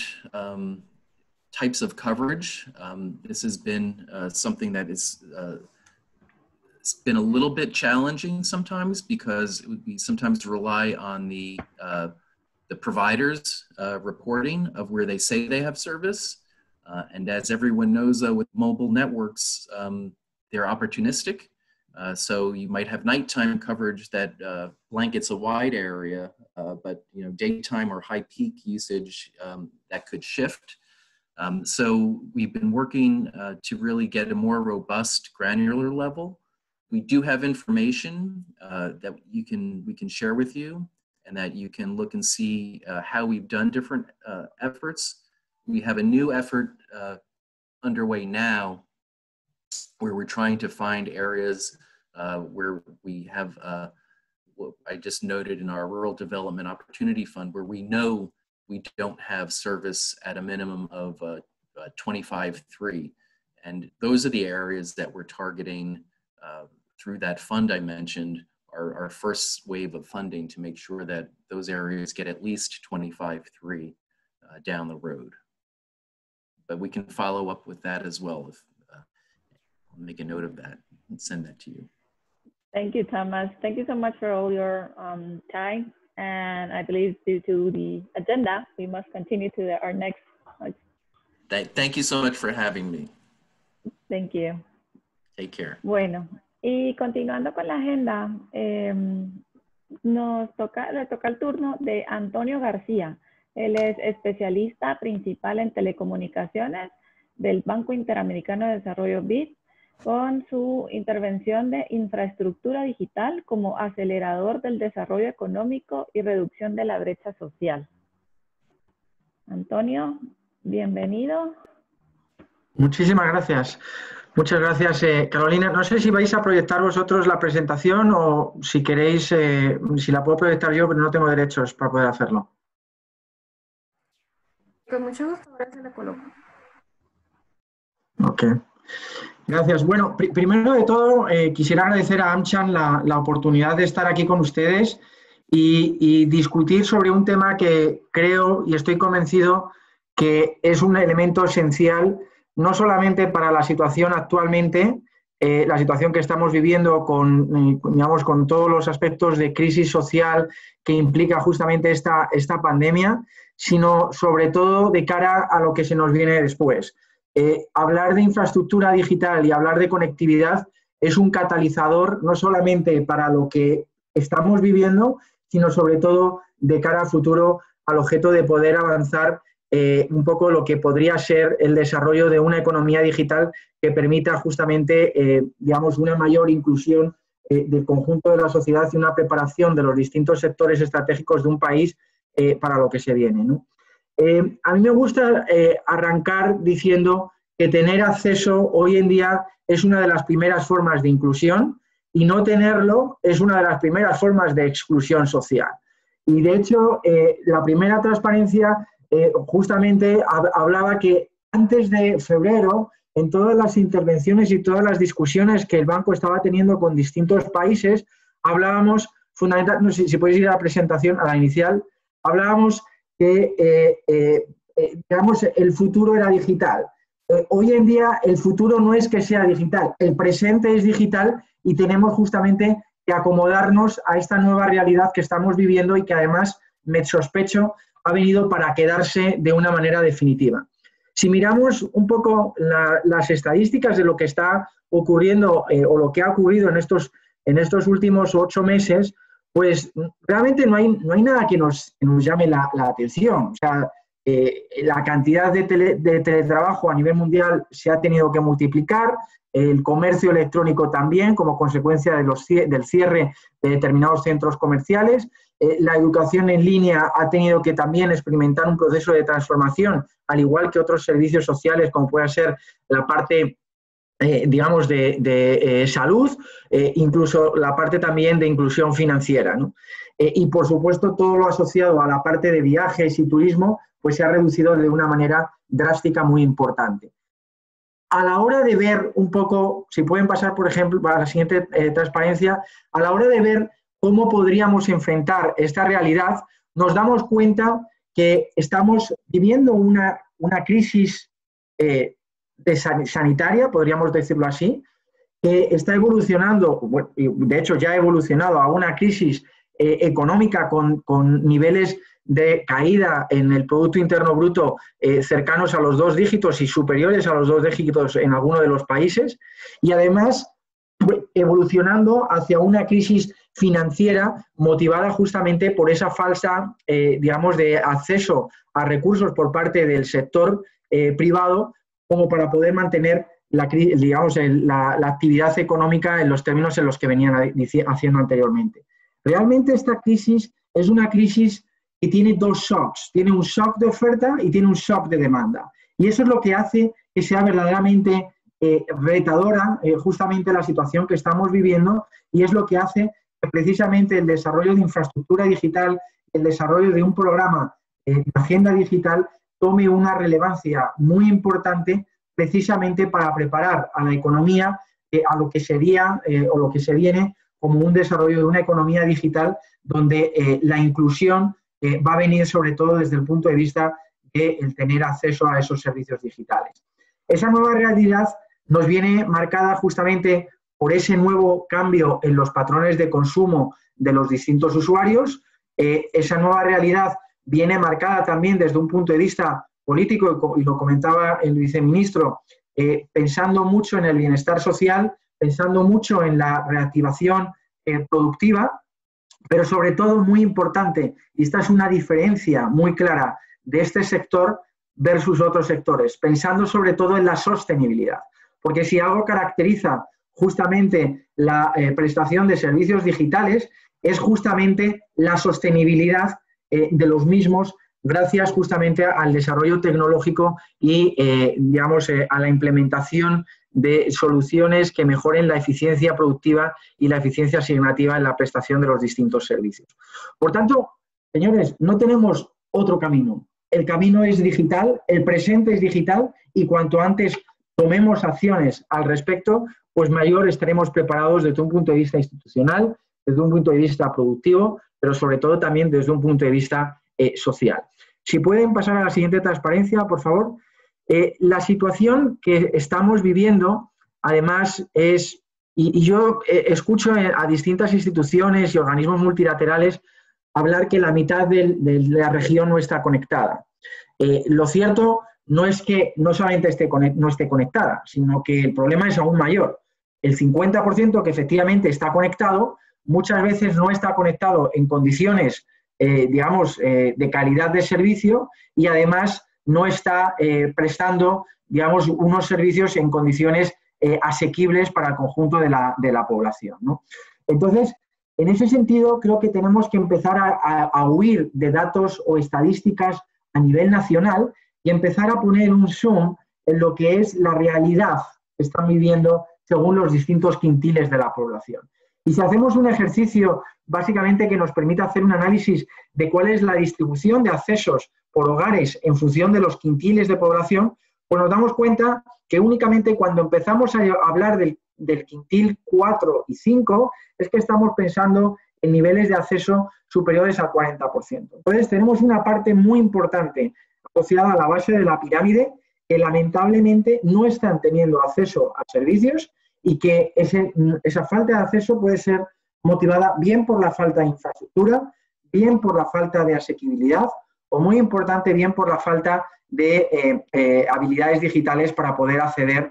types of coverage. This has been something that is it's been a little bit challenging sometimes because we sometimes rely on the providers reporting of where they say they have service. And as everyone knows, though, with mobile networks, they're opportunistic. So you might have nighttime coverage that blankets a wide area, but you know, daytime or high peak usage that could shift. So we've been working to really get a more robust granular level. We do have information that we can share with you, and that you can look and see how we've done different efforts. We have a new effort underway now where we're trying to find areas where we have what I just noted in our Rural Development Opportunity Fund, where we know we don't have service at a minimum of 25.3. And those are the areas that we're targeting through that fund I mentioned, our first wave of funding to make sure that those areas get at least 25.3 down the road. But we can follow up with that as well. If, I'll make a note of that and send that to you. Thank you, Thomas. Thank you so much for all your time. And I believe due to the agenda, we must continue to our next. Thank you so much for having me. Thank you. Take care. Bueno, y continuando con la agenda, le toca el turno de Antonio García. Él es especialista principal en telecomunicaciones del Banco Interamericano de Desarrollo BID, con su intervención de infraestructura digital como acelerador del desarrollo económico y reducción de la brecha social. Antonio, bienvenido. Muchísimas gracias. Muchas gracias, Carolina. No sé si vais a proyectar vosotros la presentación o si queréis, si la puedo proyectar yo, pero no tengo derechos para poder hacerlo. Con mucho gusto, ahora se la coloco. Ok. Gracias. Bueno, primero de todo, quisiera agradecer a AmCham la oportunidad de estar aquí con ustedes y discutir sobre un tema que creo y estoy convencido que es un elemento esencial, no solamente para la situación actualmente, la situación que estamos viviendo digamos, con todos los aspectos de crisis social que implica justamente esta pandemia, sino sobre todo de cara a lo que se nos viene después. Hablar de infraestructura digital y hablar de conectividad es un catalizador no solamente para lo que estamos viviendo, sino sobre todo de cara al futuro, al objeto de poder avanzar un poco lo que podría ser el desarrollo de una economía digital que permita justamente, digamos, una mayor inclusión del conjunto de la sociedad y una preparación de los distintos sectores estratégicos de un país para lo que se viene, ¿no? A mí me gusta arrancar diciendo que tener acceso hoy en día es una de las primeras formas de inclusión y no tenerlo es una de las primeras formas de exclusión social. Y de hecho, la primera transparencia justamente hablaba que antes de febrero, en todas las intervenciones y todas las discusiones que el banco estaba teniendo con distintos países, hablábamos fundamentalmente, no sé si podéis ir a la presentación, a la inicial, hablábamos que digamos, el futuro era digital. Hoy en día el futuro no es que sea digital, el presente es digital y tenemos justamente que acomodarnos a esta nueva realidad que estamos viviendo y que además, me sospecho, ha venido para quedarse de una manera definitiva. Si miramos un poco las estadísticas de lo que está ocurriendo o lo que ha ocurrido en estos últimos 8 meses, pues realmente no hay nada que nos llame la atención. O sea, la cantidad de teletrabajo a nivel mundial se ha tenido que multiplicar, el comercio electrónico también, como consecuencia del cierre de determinados centros comerciales. La educación en línea ha tenido que también experimentar un proceso de transformación, al igual que otros servicios sociales, como puede ser la parte digamos, de salud, incluso la parte también de inclusión financiera, ¿no? Y, por supuesto, todo lo asociado a la parte de viajes y turismo, pues se ha reducido de una manera drástica muy importante. A la hora de ver un poco, si pueden pasar, por ejemplo, para la siguiente transparencia, a la hora de ver cómo podríamos enfrentar esta realidad, nos damos cuenta que estamos viviendo una crisis sanitaria, podríamos decirlo así, que está evolucionando, bueno, de hecho ya ha evolucionado a una crisis económica con niveles de caída en el Producto Interno Bruto cercanos a los 2 dígitos y superiores a los 2 dígitos en algunos de los países, y además evolucionando hacia una crisis financiera motivada justamente por esa falsa, digamos, de acceso a recursos por parte del sector privado, como para poder mantener digamos, la actividad económica en los términos en los que venían haciendo anteriormente. Realmente esta crisis es una crisis que tiene 2 shocks. Tiene un shock de oferta y tiene un shock de demanda. Y eso es lo que hace que sea verdaderamente retadora justamente la situación que estamos viviendo, y es lo que hace que precisamente el desarrollo de infraestructura digital, el desarrollo de un programa de agenda digital, tome una relevancia muy importante precisamente para preparar a la economía a lo que sería o lo que se viene como un desarrollo de una economía digital donde la inclusión va a venir sobre todo desde el punto de vista de el tener acceso a esos servicios digitales. Esa nueva realidad nos viene marcada justamente por ese nuevo cambio en los patrones de consumo de los distintos usuarios. Esa nueva realidad viene marcada también desde un punto de vista político, y lo comentaba el viceministro, pensando mucho en el bienestar social, pensando mucho en la reactivación productiva, pero sobre todo muy importante, y esta es una diferencia muy clara de este sector versus otros sectores, pensando sobre todo en la sostenibilidad, porque si algo caracteriza justamente la prestación de servicios digitales es justamente la sostenibilidad de los mismos, gracias justamente al desarrollo tecnológico y, digamos, a la implementación de soluciones que mejoren la eficiencia productiva y la eficiencia asignativa en la prestación de los distintos servicios. Por tanto, señores, no tenemos otro camino. El camino es digital, el presente es digital, y cuanto antes tomemos acciones al respecto, pues mayor estaremos preparados desde un punto de vista institucional, desde un punto de vista productivo, pero sobre todo también desde un punto de vista social. Si pueden pasar a la siguiente transparencia, por favor. La situación que estamos viviendo, además, es, y yo escucho a distintas instituciones y organismos multilaterales hablar que la mitad de la región no está conectada. Lo cierto no es que no solamente no esté conectada, sino que el problema es aún mayor. El 50% que efectivamente está conectado, muchas veces no está conectado en condiciones, digamos, de calidad de servicio y además no está prestando, digamos, unos servicios en condiciones asequibles para el conjunto de la población, ¿no? Entonces, en ese sentido, creo que tenemos que empezar a huir de datos o estadísticas a nivel nacional y empezar a poner un zoom en lo que es la realidad que están viviendo según los distintos quintiles de la población. Y si hacemos un ejercicio básicamente que nos permita hacer un análisis de cuál es la distribución de accesos por hogares en función de los quintiles de población, pues nos damos cuenta que únicamente cuando empezamos a hablar del quintil 4 y 5 es que estamos pensando en niveles de acceso superiores al 40%. Entonces tenemos una parte muy importante asociada a la base de la pirámide que lamentablemente no están teniendo acceso a servicios y que esa falta de acceso puede ser motivada bien por la falta de infraestructura, bien por la falta de asequibilidad o, muy importante, bien por la falta de habilidades digitales para poder acceder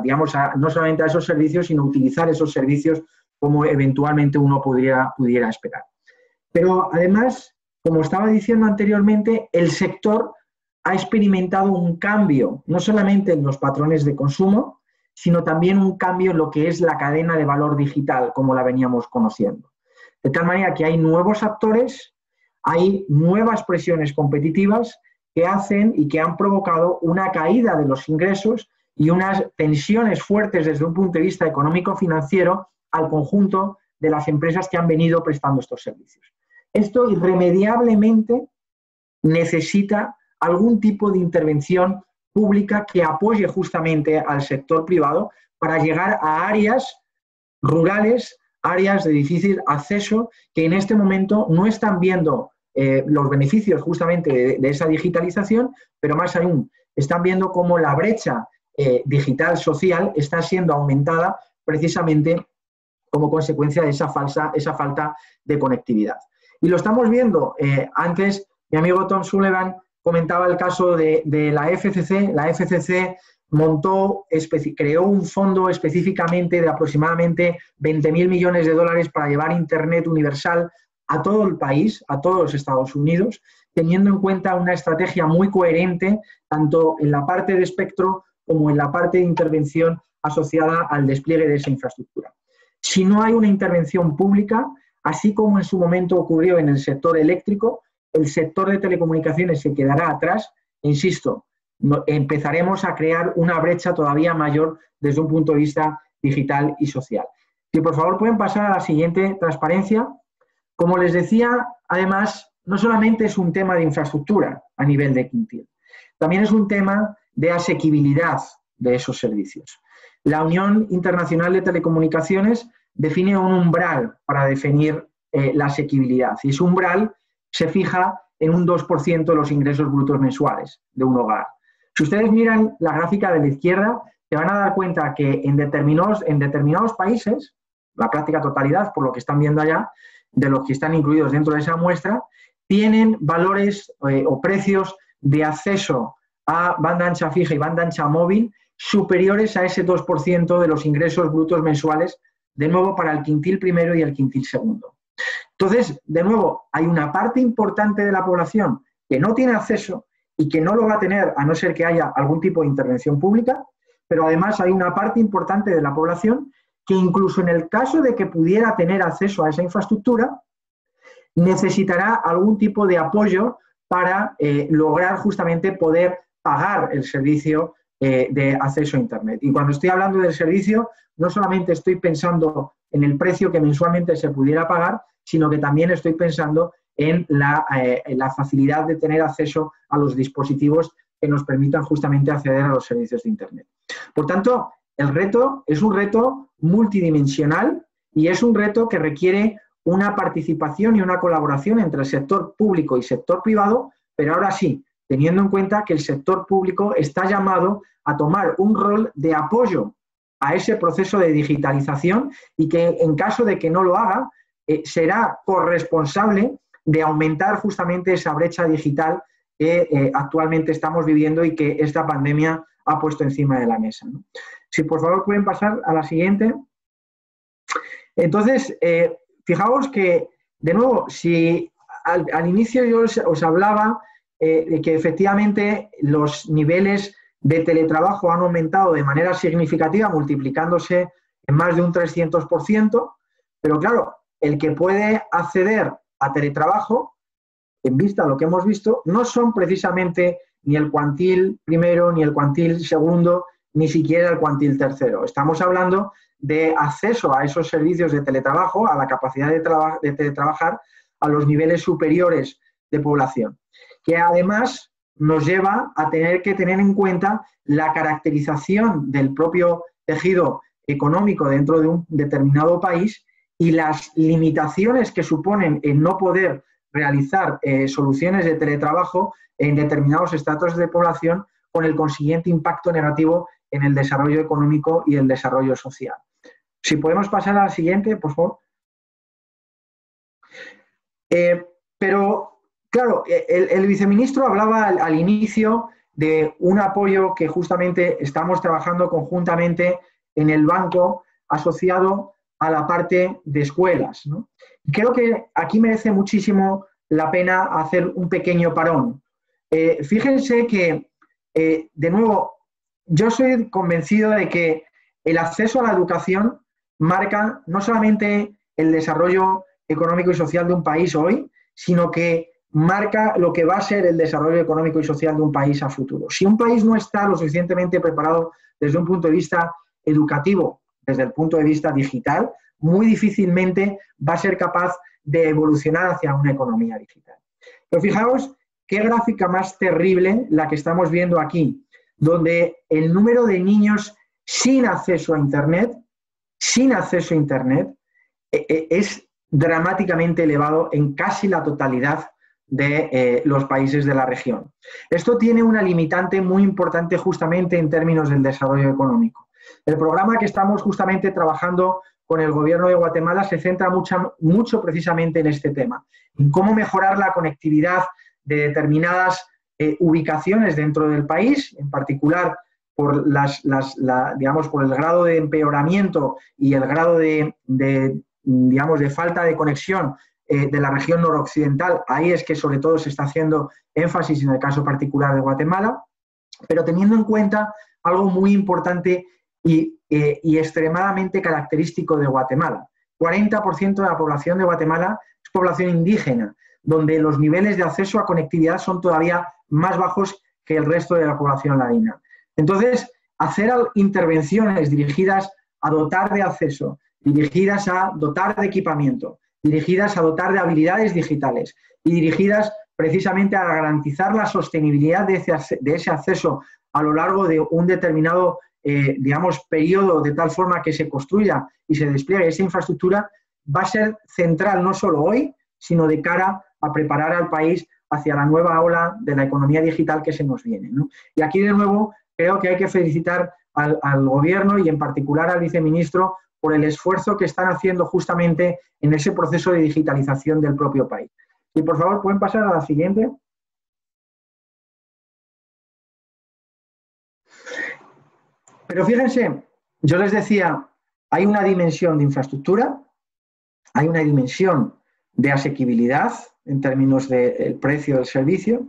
digamos, no solamente a esos servicios, sino utilizar esos servicios como eventualmente uno pudiera esperar. Pero además, como estaba diciendo anteriormente, el sector ha experimentado un cambio, no solamente en los patrones de consumo, sino también un cambio en lo que es la cadena de valor digital, como la veníamos conociendo. De tal manera que hay nuevos actores, hay nuevas presiones competitivas que hacen y que han provocado una caída de los ingresos y unas tensiones fuertes desde un punto de vista económico-financiero al conjunto de las empresas que han venido prestando estos servicios. Esto irremediablemente necesita algún tipo de intervención pública que apoye justamente al sector privado para llegar a áreas rurales, áreas de difícil acceso que en este momento no están viendo los beneficios justamente de esa digitalización, pero más aún, están viendo cómo la brecha digital social está siendo aumentada precisamente como consecuencia de esa falta de conectividad. Y lo estamos viendo. Antes, mi amigo Tom Sullivan comentaba el caso de la FCC. La FCC creó un fondo específicamente de aproximadamente 20.000 millones de dólares para llevar Internet universal a todo el país, a todos los Estados Unidos, teniendo en cuenta una estrategia muy coherente, tanto en la parte de espectro como en la parte de intervención asociada al despliegue de esa infraestructura. Si no hay una intervención pública, así como en su momento ocurrió en el sector eléctrico, el sector de telecomunicaciones se quedará atrás. Insisto, empezaremos a crear una brecha todavía mayor desde un punto de vista digital y social. Si por favor pueden pasar a la siguiente transparencia. Como les decía, además, no solamente es un tema de infraestructura a nivel de quintil, también es un tema de asequibilidad de esos servicios. La Unión Internacional de Telecomunicaciones define un umbral para definir la asequibilidad, y ese umbral se fija en un 2% de los ingresos brutos mensuales de un hogar. Si ustedes miran la gráfica de la izquierda, se van a dar cuenta que en determinados países, la práctica totalidad, por lo que están viendo allá, de los que están incluidos dentro de esa muestra, tienen valores o precios de acceso a banda ancha fija y banda ancha móvil superiores a ese 2% de los ingresos brutos mensuales, de nuevo para el quintil primero y el quintil segundo. Entonces, de nuevo, hay una parte importante de la población que no tiene acceso y que no lo va a tener a no ser que haya algún tipo de intervención pública, pero además hay una parte importante de la población que incluso en el caso de que pudiera tener acceso a esa infraestructura, necesitará algún tipo de apoyo para lograr justamente poder pagar el servicio de acceso a Internet. Y cuando estoy hablando del servicio, no solamente estoy pensando en el precio que mensualmente se pudiera pagar, sino que también estoy pensando en la facilidad de tener acceso a los dispositivos que nos permitan justamente acceder a los servicios de Internet. Por tanto, el reto es un reto multidimensional y es un reto que requiere una participación y una colaboración entre el sector público y sector privado, pero ahora sí, teniendo en cuenta que el sector público está llamado a tomar un rol de apoyo a ese proceso de digitalización y que en caso de que no lo haga, será corresponsable de aumentar justamente esa brecha digital que actualmente estamos viviendo y que esta pandemia ha puesto encima de la mesa, ¿no? Si por favor pueden pasar a la siguiente. Entonces, fijaos que, de nuevo, si al inicio yo os hablaba de que efectivamente los niveles de teletrabajo han aumentado de manera significativa, multiplicándose en más de un 300%, pero claro, el que puede acceder a teletrabajo, en vista de lo que hemos visto, no son precisamente ni el cuantil primero, ni el cuantil segundo, ni siquiera el cuantil tercero. Estamos hablando de acceso a esos servicios de teletrabajo, a la capacidad de teletrabajar a los niveles superiores de población, que además nos lleva a tener que tener en cuenta la caracterización del propio tejido económico dentro de un determinado país y las limitaciones que suponen el no poder realizar soluciones de teletrabajo en determinados estratos de población, con el consiguiente impacto negativo en el desarrollo económico y el desarrollo social. Si podemos pasar a la siguiente, por favor. Pero, claro, el viceministro hablaba al inicio de un apoyo que justamente estamos trabajando conjuntamente en el banco asociado a la parte de escuelas, ¿no? Creo que aquí merece muchísimo la pena hacer un pequeño parón. Fíjense que, de nuevo, yo soy convencido de que el acceso a la educación marca no solamente el desarrollo económico y social de un país hoy, sino que marca lo que va a ser el desarrollo económico y social de un país a futuro. Si un país no está lo suficientemente preparado desde un punto de vista educativo, desde el punto de vista digital, muy difícilmente va a ser capaz de evolucionar hacia una economía digital. Pero fijaos qué gráfica más terrible la que estamos viendo aquí, donde el número de niños sin acceso a Internet es dramáticamente elevado en casi la totalidad de los países de la región. Esto tiene una limitante muy importante justamente en términos del desarrollo económico. El programa que estamos justamente trabajando con el Gobierno de Guatemala se centra mucho precisamente en este tema, en cómo mejorar la conectividad de determinadas ubicaciones dentro del país, en particular por, por el grado de empeoramiento y el grado de falta de conexión de la región noroccidental. Ahí es que sobre todo se está haciendo énfasis en el caso particular de Guatemala, pero teniendo en cuenta algo muy importante y extremadamente característico de Guatemala. 40% de la población de Guatemala es población indígena, donde los niveles de acceso a conectividad son todavía más bajos que el resto de la población ladina. Entonces, hacer intervenciones dirigidas a dotar de acceso, dirigidas a dotar de equipamiento, dirigidas a dotar de habilidades digitales y dirigidas precisamente a garantizar la sostenibilidad de ese acceso a lo largo de un determinado periodo, de tal forma que se construya y se despliegue esa infraestructura, va a ser central no solo hoy, sino de cara a preparar al país hacia la nueva ola de la economía digital que se nos viene, ¿no? Y aquí, de nuevo, creo que hay que felicitar al Gobierno y en particular al viceministro por el esfuerzo que están haciendo justamente en ese proceso de digitalización del propio país. Y por favor, ¿pueden pasar a la siguiente? Pero fíjense, yo les decía, hay una dimensión de infraestructura, hay una dimensión de asequibilidad en términos del precio del servicio,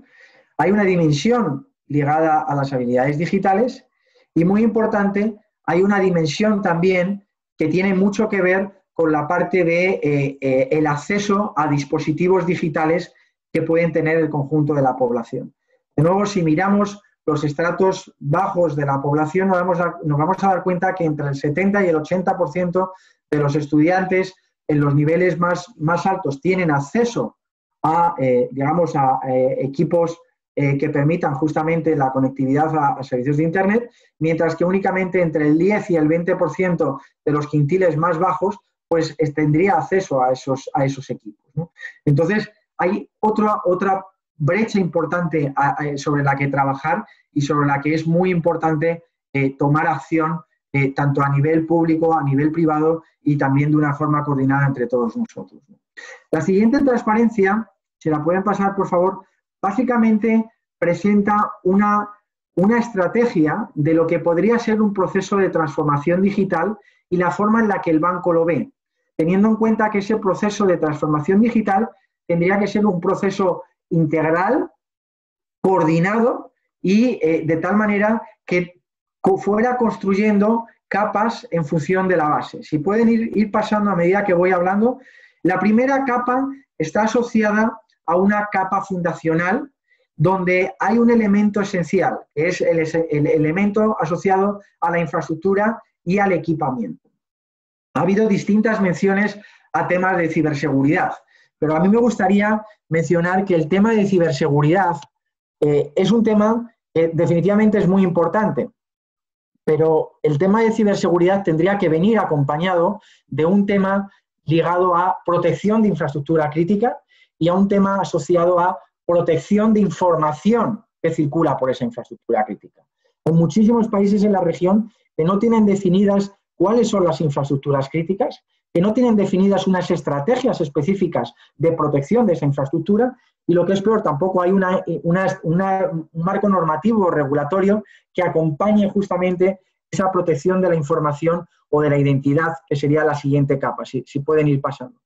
hay una dimensión ligada a las habilidades digitales y, muy importante, hay una dimensión también que tiene mucho que ver con la parte de el acceso a dispositivos digitales que pueden tener el conjunto de la población. De nuevo, si miramos los estratos bajos de la población, nos vamos a dar cuenta que entre el 70 y el 80% de los estudiantes en los niveles más altos tienen acceso a, equipos que permitan justamente la conectividad a servicios de Internet, mientras que únicamente entre el 10 y el 20% de los quintiles más bajos pues tendría acceso a esos equipos, ¿no? Entonces, hay otra brecha importante sobre la que trabajar y sobre la que es muy importante tomar acción tanto a nivel público, a nivel privado y también de una forma coordinada entre todos nosotros, ¿no? La siguiente transparencia, si la pueden pasar, por favor, básicamente presenta una estrategia de lo que podría ser un proceso de transformación digital y la forma en la que el banco lo ve, teniendo en cuenta que ese proceso de transformación digital tendría que ser un proceso integral, coordinado y de tal manera que fuera construyendo capas en función de la base. Si pueden ir pasando a medida que voy hablando, la primera capa está asociada a una capa fundacional donde hay un elemento esencial, que es el elemento asociado a la infraestructura y al equipamiento. Ha habido distintas menciones a temas de ciberseguridad, pero a mí me gustaría mencionar que el tema de ciberseguridad es un tema que definitivamente es muy importante, pero el tema de ciberseguridad tendría que venir acompañado de un tema ligado a protección de infraestructura crítica y a un tema asociado a protección de información que circula por esa infraestructura crítica. Hay muchísimos países en la región que no tienen definidas cuáles son las infraestructuras críticas, que no tienen definidas unas estrategias específicas de protección de esa infraestructura y, lo que es peor, tampoco hay un marco normativo o regulatorio que acompañe justamente esa protección de la información o de la identidad, que sería la siguiente capa, si pueden ir pasando.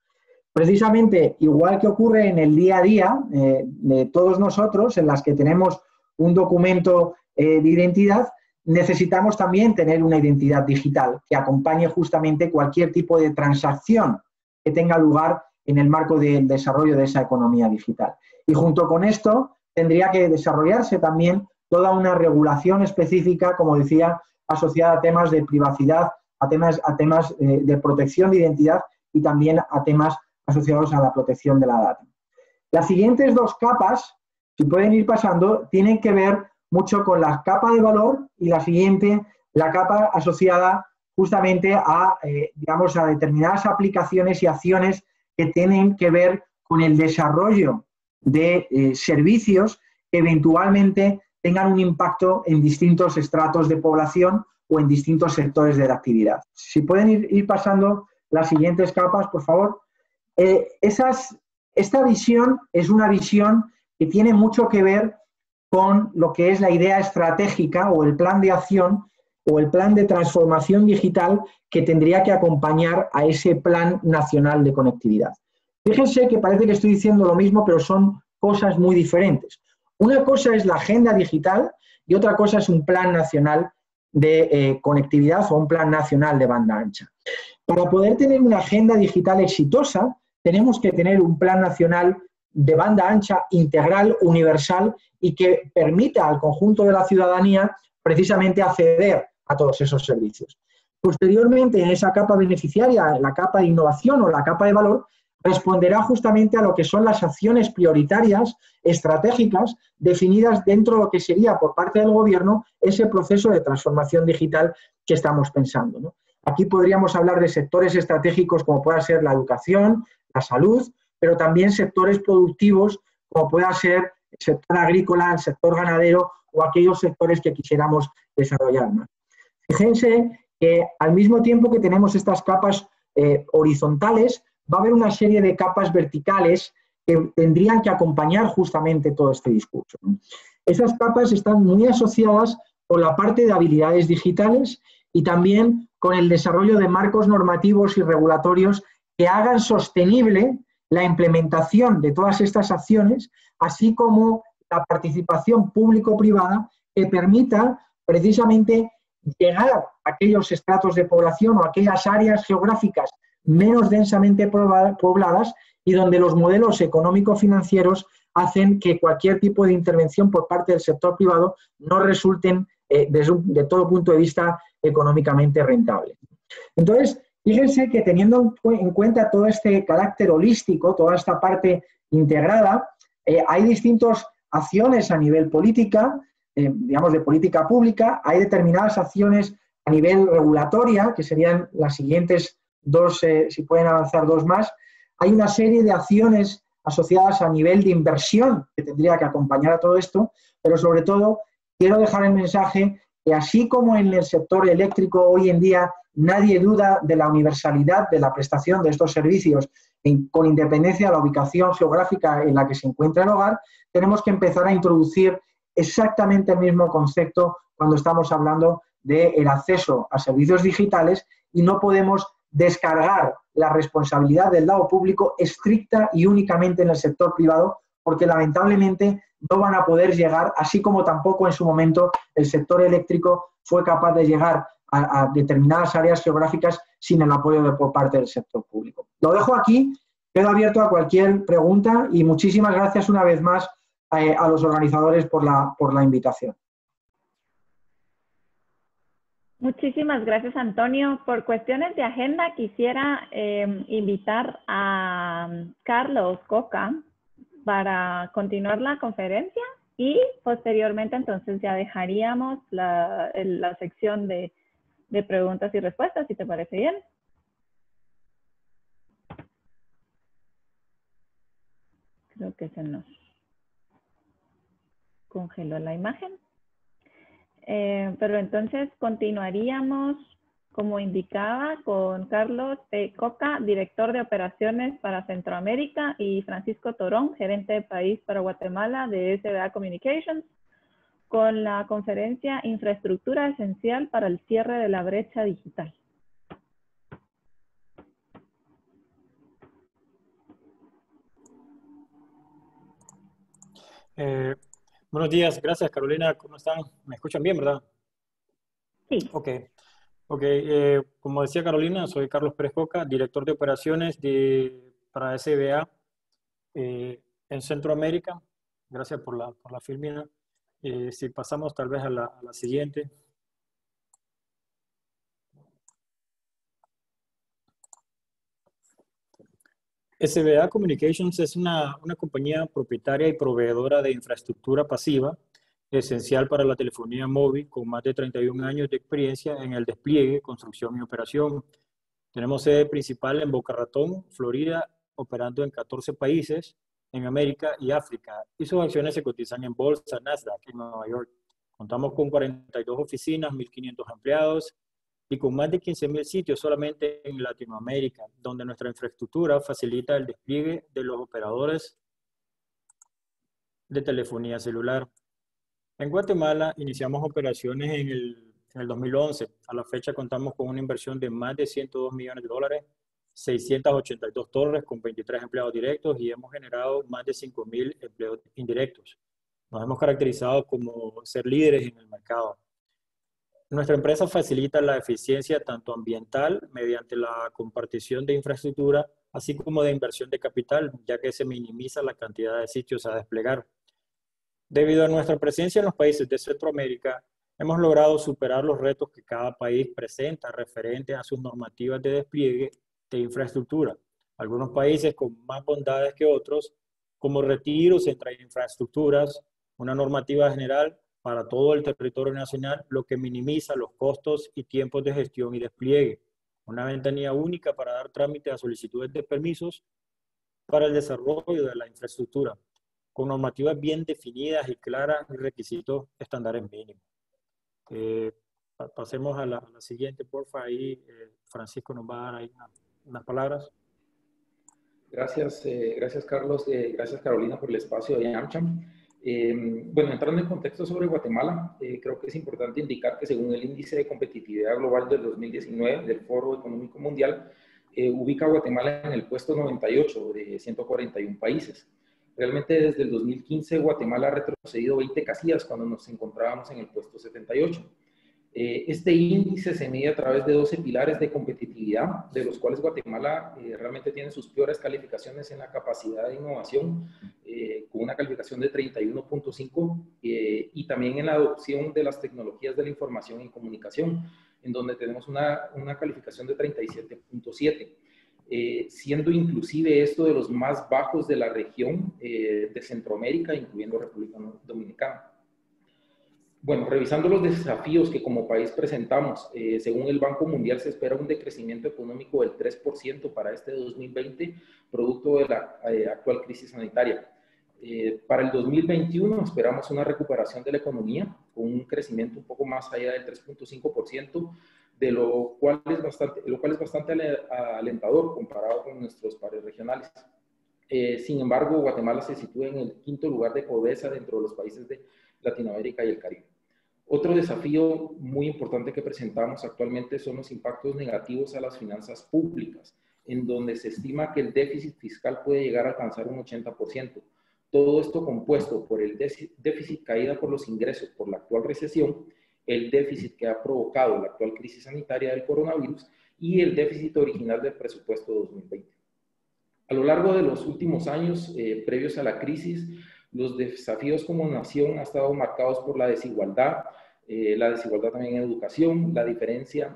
Precisamente, igual que ocurre en el día a día de todos nosotros, en las que tenemos un documento de identidad, necesitamos también tener una identidad digital que acompañe justamente cualquier tipo de transacción que tenga lugar en el marco del desarrollo de esa economía digital. Y junto con esto tendría que desarrollarse también toda una regulación específica, como decía, asociada a temas de privacidad, a temas de protección de identidad y también a temas asociados a la protección de la data. Las siguientes dos capas, si pueden ir pasando, tienen que ver mucho con la capa de valor y la siguiente, la capa asociada justamente a, digamos, a determinadas aplicaciones y acciones que tienen que ver con el desarrollo de servicios que eventualmente tengan un impacto en distintos estratos de población o en distintos sectores de la actividad. Si pueden ir pasando las siguientes capas, por favor. Esta visión es una visión que tiene mucho que ver con lo que es la idea estratégica o el plan de acción o el plan de transformación digital que tendría que acompañar a ese plan nacional de conectividad. Fíjense que parece que estoy diciendo lo mismo, pero son cosas muy diferentes. Una cosa es la agenda digital y otra cosa es un plan nacional de conectividad o un plan nacional de banda ancha. Para poder tener una agenda digital exitosa, tenemos que tener un plan nacional de banda ancha integral, universal y que permita al conjunto de la ciudadanía precisamente acceder a todos esos servicios. Posteriormente, en esa capa beneficiaria, la capa de innovación o la capa de valor, responderá justamente a lo que son las acciones prioritarias, estratégicas, definidas dentro de lo que sería por parte del gobierno ese proceso de transformación digital que estamos pensando, ¿no? Aquí podríamos hablar de sectores estratégicos como pueda ser la educación, la salud, pero también sectores productivos como pueda ser el sector agrícola, el sector ganadero o aquellos sectores que quisiéramos desarrollar más. Fíjense que al mismo tiempo que tenemos estas capas horizontales, va a haber una serie de capas verticales que tendrían que acompañar justamente todo este discurso, ¿no? Esas capas están muy asociadas con la parte de habilidades digitales y también con el desarrollo de marcos normativos y regulatorios que hagan sostenible la implementación de todas estas acciones, así como la participación público-privada que permita precisamente llegar a aquellos estratos de población o aquellas áreas geográficas menos densamente pobladas y donde los modelos económico-financieros hacen que cualquier tipo de intervención por parte del sector privado no resulten de todo punto de vista económicamente rentables. Entonces, fíjense que teniendo en cuenta todo este carácter holístico, toda esta parte integrada, hay distintos acciones a nivel política, digamos de política pública, hay determinadas acciones a nivel regulatoria, que serían las siguientes dos, si pueden avanzar dos más. Hay una serie de acciones asociadas a nivel de inversión que tendría que acompañar a todo esto, pero sobre todo quiero dejar el mensaje que así como en el sector eléctrico hoy en día nadie duda de la universalidad de la prestación de estos servicios con independencia de la ubicación geográfica en la que se encuentra el hogar, tenemos que empezar a introducir exactamente el mismo concepto cuando estamos hablando del acceso a servicios digitales y no podemos descargar la responsabilidad del lado público estricta y únicamente en el sector privado, porque lamentablemente no van a poder llegar, así como tampoco en su momento el sector eléctrico fue capaz de llegar a determinadas áreas geográficas sin el apoyo por parte del sector público. Lo dejo aquí, quedo abierto a cualquier pregunta y muchísimas gracias una vez más a los organizadores por la invitación. Muchísimas gracias, Antonio. Por cuestiones de agenda, quisiera invitar a Carlos Coca para continuar la conferencia y posteriormente entonces ya dejaríamos la sección de preguntas y respuestas, si te parece bien. Creo que se nos congeló la imagen. Pero entonces continuaríamos, como indicaba, con Carlos Coca, director de operaciones para Centroamérica, y Francisco Torón, gerente de país para Guatemala de SBA Communications, con la conferencia Infraestructura Esencial para el Cierre de la Brecha Digital. Buenos días, gracias Carolina, ¿cómo están? ¿Me escuchan bien, verdad? Sí. Ok, como decía Carolina, soy Carlos Pérez Coca, director de operaciones para SBA en Centroamérica. Gracias por la filmina. Si pasamos tal vez a la siguiente. SBA Communications es una compañía propietaria y proveedora de infraestructura pasiva esencial para la telefonía móvil, con más de 31 años de experiencia en el despliegue, construcción y operación. Tenemos sede principal en Boca Ratón, Florida, operando en 14 países en América y África, y sus acciones se cotizan en bolsa Nasdaq en Nueva York. Contamos con 42 oficinas, 1.500 empleados y con más de 15.000 sitios solamente en Latinoamérica, donde nuestra infraestructura facilita el despliegue de los operadores de telefonía celular. En Guatemala iniciamos operaciones en el 2011. A la fecha contamos con una inversión de más de 102 millones de dólares, 682 torres con 23 empleados directos y hemos generado más de 5.000 empleos indirectos. Nos hemos caracterizado como ser líderes en el mercado. Nuestra empresa facilita la eficiencia tanto ambiental mediante la compartición de infraestructura, así como de inversión de capital, ya que se minimiza la cantidad de sitios a desplegar. Debido a nuestra presencia en los países de Centroamérica, hemos logrado superar los retos que cada país presenta referente a sus normativas de despliegue de infraestructura. Algunos países con más bondades que otros, como retiros entre infraestructuras, una normativa general para todo el territorio nacional, lo que minimiza los costos y tiempos de gestión y despliegue. Una ventanilla única para dar trámite a solicitudes de permisos para el desarrollo de la infraestructura, con normativas bien definidas y claras y requisitos estándares mínimos. Pasemos a la siguiente, porfa. Ahí Francisco nos va a dar ahí unas palabras. Gracias, gracias Carlos, gracias Carolina por el espacio de AmCham. Bueno, entrando en contexto sobre Guatemala, creo que es importante indicar que según el Índice de Competitividad Global del 2019 del Foro Económico Mundial, ubica a Guatemala en el puesto 98 de 141 países. Realmente desde el 2015 Guatemala ha retrocedido 20 casillas cuando nos encontrábamos en el puesto 78. Este índice se mide a través de 12 pilares de competitividad, de los cuales Guatemala realmente tiene sus peores calificaciones en la capacidad de innovación, con una calificación de 31.5, y también en la adopción de las tecnologías de la información y comunicación, en donde tenemos una calificación de 37.7. siendo inclusive esto de los más bajos de la región de Centroamérica, incluyendo República Dominicana. Bueno, revisando los desafíos que como país presentamos, según el Banco Mundial se espera un decrecimiento económico del 3% para este 2020, producto de la actual crisis sanitaria. Para el 2021 esperamos una recuperación de la economía con un crecimiento un poco más allá del 3.5%, lo cual es bastante alentador comparado con nuestros pares regionales. Sin embargo, Guatemala se sitúa en el 5º lugar de pobreza dentro de los países de Latinoamérica y el Caribe. Otro desafío muy importante que presentamos actualmente son los impactos negativos a las finanzas públicas, en donde se estima que el déficit fiscal puede llegar a alcanzar un 80%. Todo esto compuesto por el déficit caída por los ingresos por la actual recesión, el déficit que ha provocado la actual crisis sanitaria del coronavirus y el déficit original del presupuesto 2020. A lo largo de los últimos años previos a la crisis, los desafíos como nación han estado marcados por la desigualdad también en educación, la deficiencia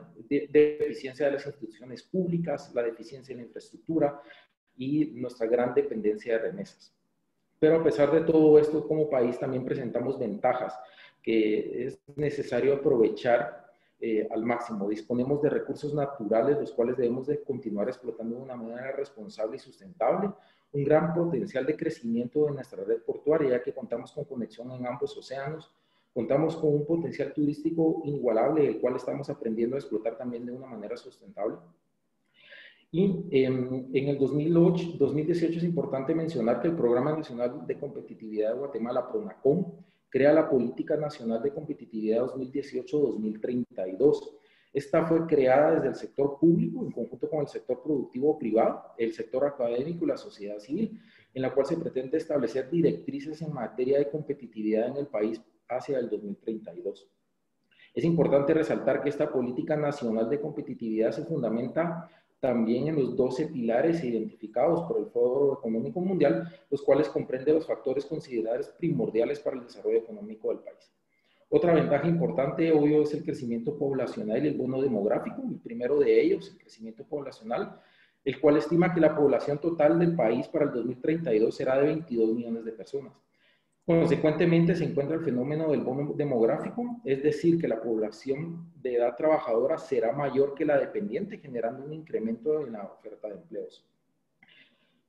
de las instituciones públicas, la deficiencia en la infraestructura y nuestra gran dependencia de remesas. Pero a pesar de todo esto, como país también presentamos ventajas que es necesario aprovechar al máximo. Disponemos de recursos naturales, los cuales debemos de continuar explotando de una manera responsable y sustentable. Un gran potencial de crecimiento de nuestra red portuaria, ya que contamos con conexión en ambos océanos. Contamos con un potencial turístico inigualable, el cual estamos aprendiendo a explotar también de una manera sustentable. Y en el 2018 es importante mencionar que el Programa Nacional de Competitividad de Guatemala, PRONACOM, crea la Política Nacional de Competitividad 2018-2032. Esta fue creada desde el sector público, en conjunto con el sector productivo privado, el sector académico y la sociedad civil, en la cual se pretende establecer directrices en materia de competitividad en el país hacia el 2032. Es importante resaltar que esta Política Nacional de Competitividad se fundamenta también en los 12 pilares identificados por el Foro Económico Mundial, los cuales comprenden los factores considerados primordiales para el desarrollo económico del país. Otra ventaja importante, obvio, es el crecimiento poblacional y el bono demográfico. El primero de ellos, el crecimiento poblacional, el cual estima que la población total del país para el 2032 será de 22 millones de personas. Consecuentemente, se encuentra el fenómeno del bono demográfico, es decir, que la población de edad trabajadora será mayor que la dependiente, generando un incremento en la oferta de empleos.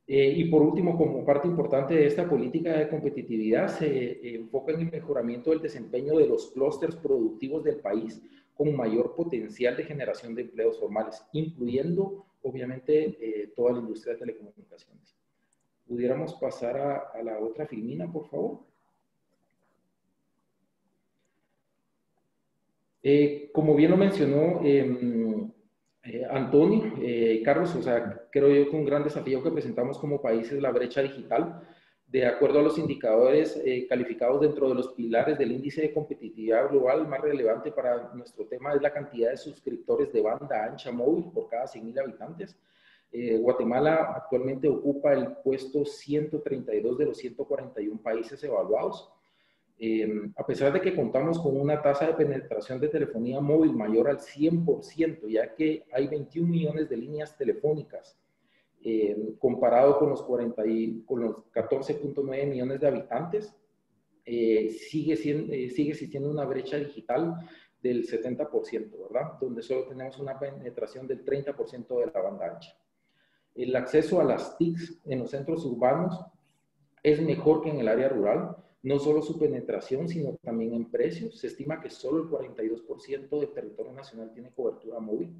Y por último, como parte importante de esta política de competitividad, se enfoca en el mejoramiento del desempeño de los clústeres productivos del país con mayor potencial de generación de empleos formales, incluyendo, obviamente, toda la industria de telecomunicaciones. ¿Pudiéramos pasar a la otra filmina, por favor? Como bien lo mencionó Antonio, Carlos, o sea, creo yo que un gran desafío que presentamos como país es la brecha digital. De acuerdo a los indicadores calificados dentro de los pilares del índice de competitividad global, más relevante para nuestro tema es la cantidad de suscriptores de banda ancha móvil por cada 100,000 habitantes. Guatemala actualmente ocupa el puesto 132 de los 141 países evaluados. A pesar de que contamos con una tasa de penetración de telefonía móvil mayor al 100%, ya que hay 21 millones de líneas telefónicas, comparado con los 14.9 millones de habitantes, sigue existiendo una brecha digital del 70%, ¿verdad? Donde solo tenemos una penetración del 30% de la banda ancha. El acceso a las TICs en los centros urbanos es mejor que en el área rural. No solo su penetración, sino también en precios. Se estima que solo el 42% del territorio nacional tiene cobertura móvil.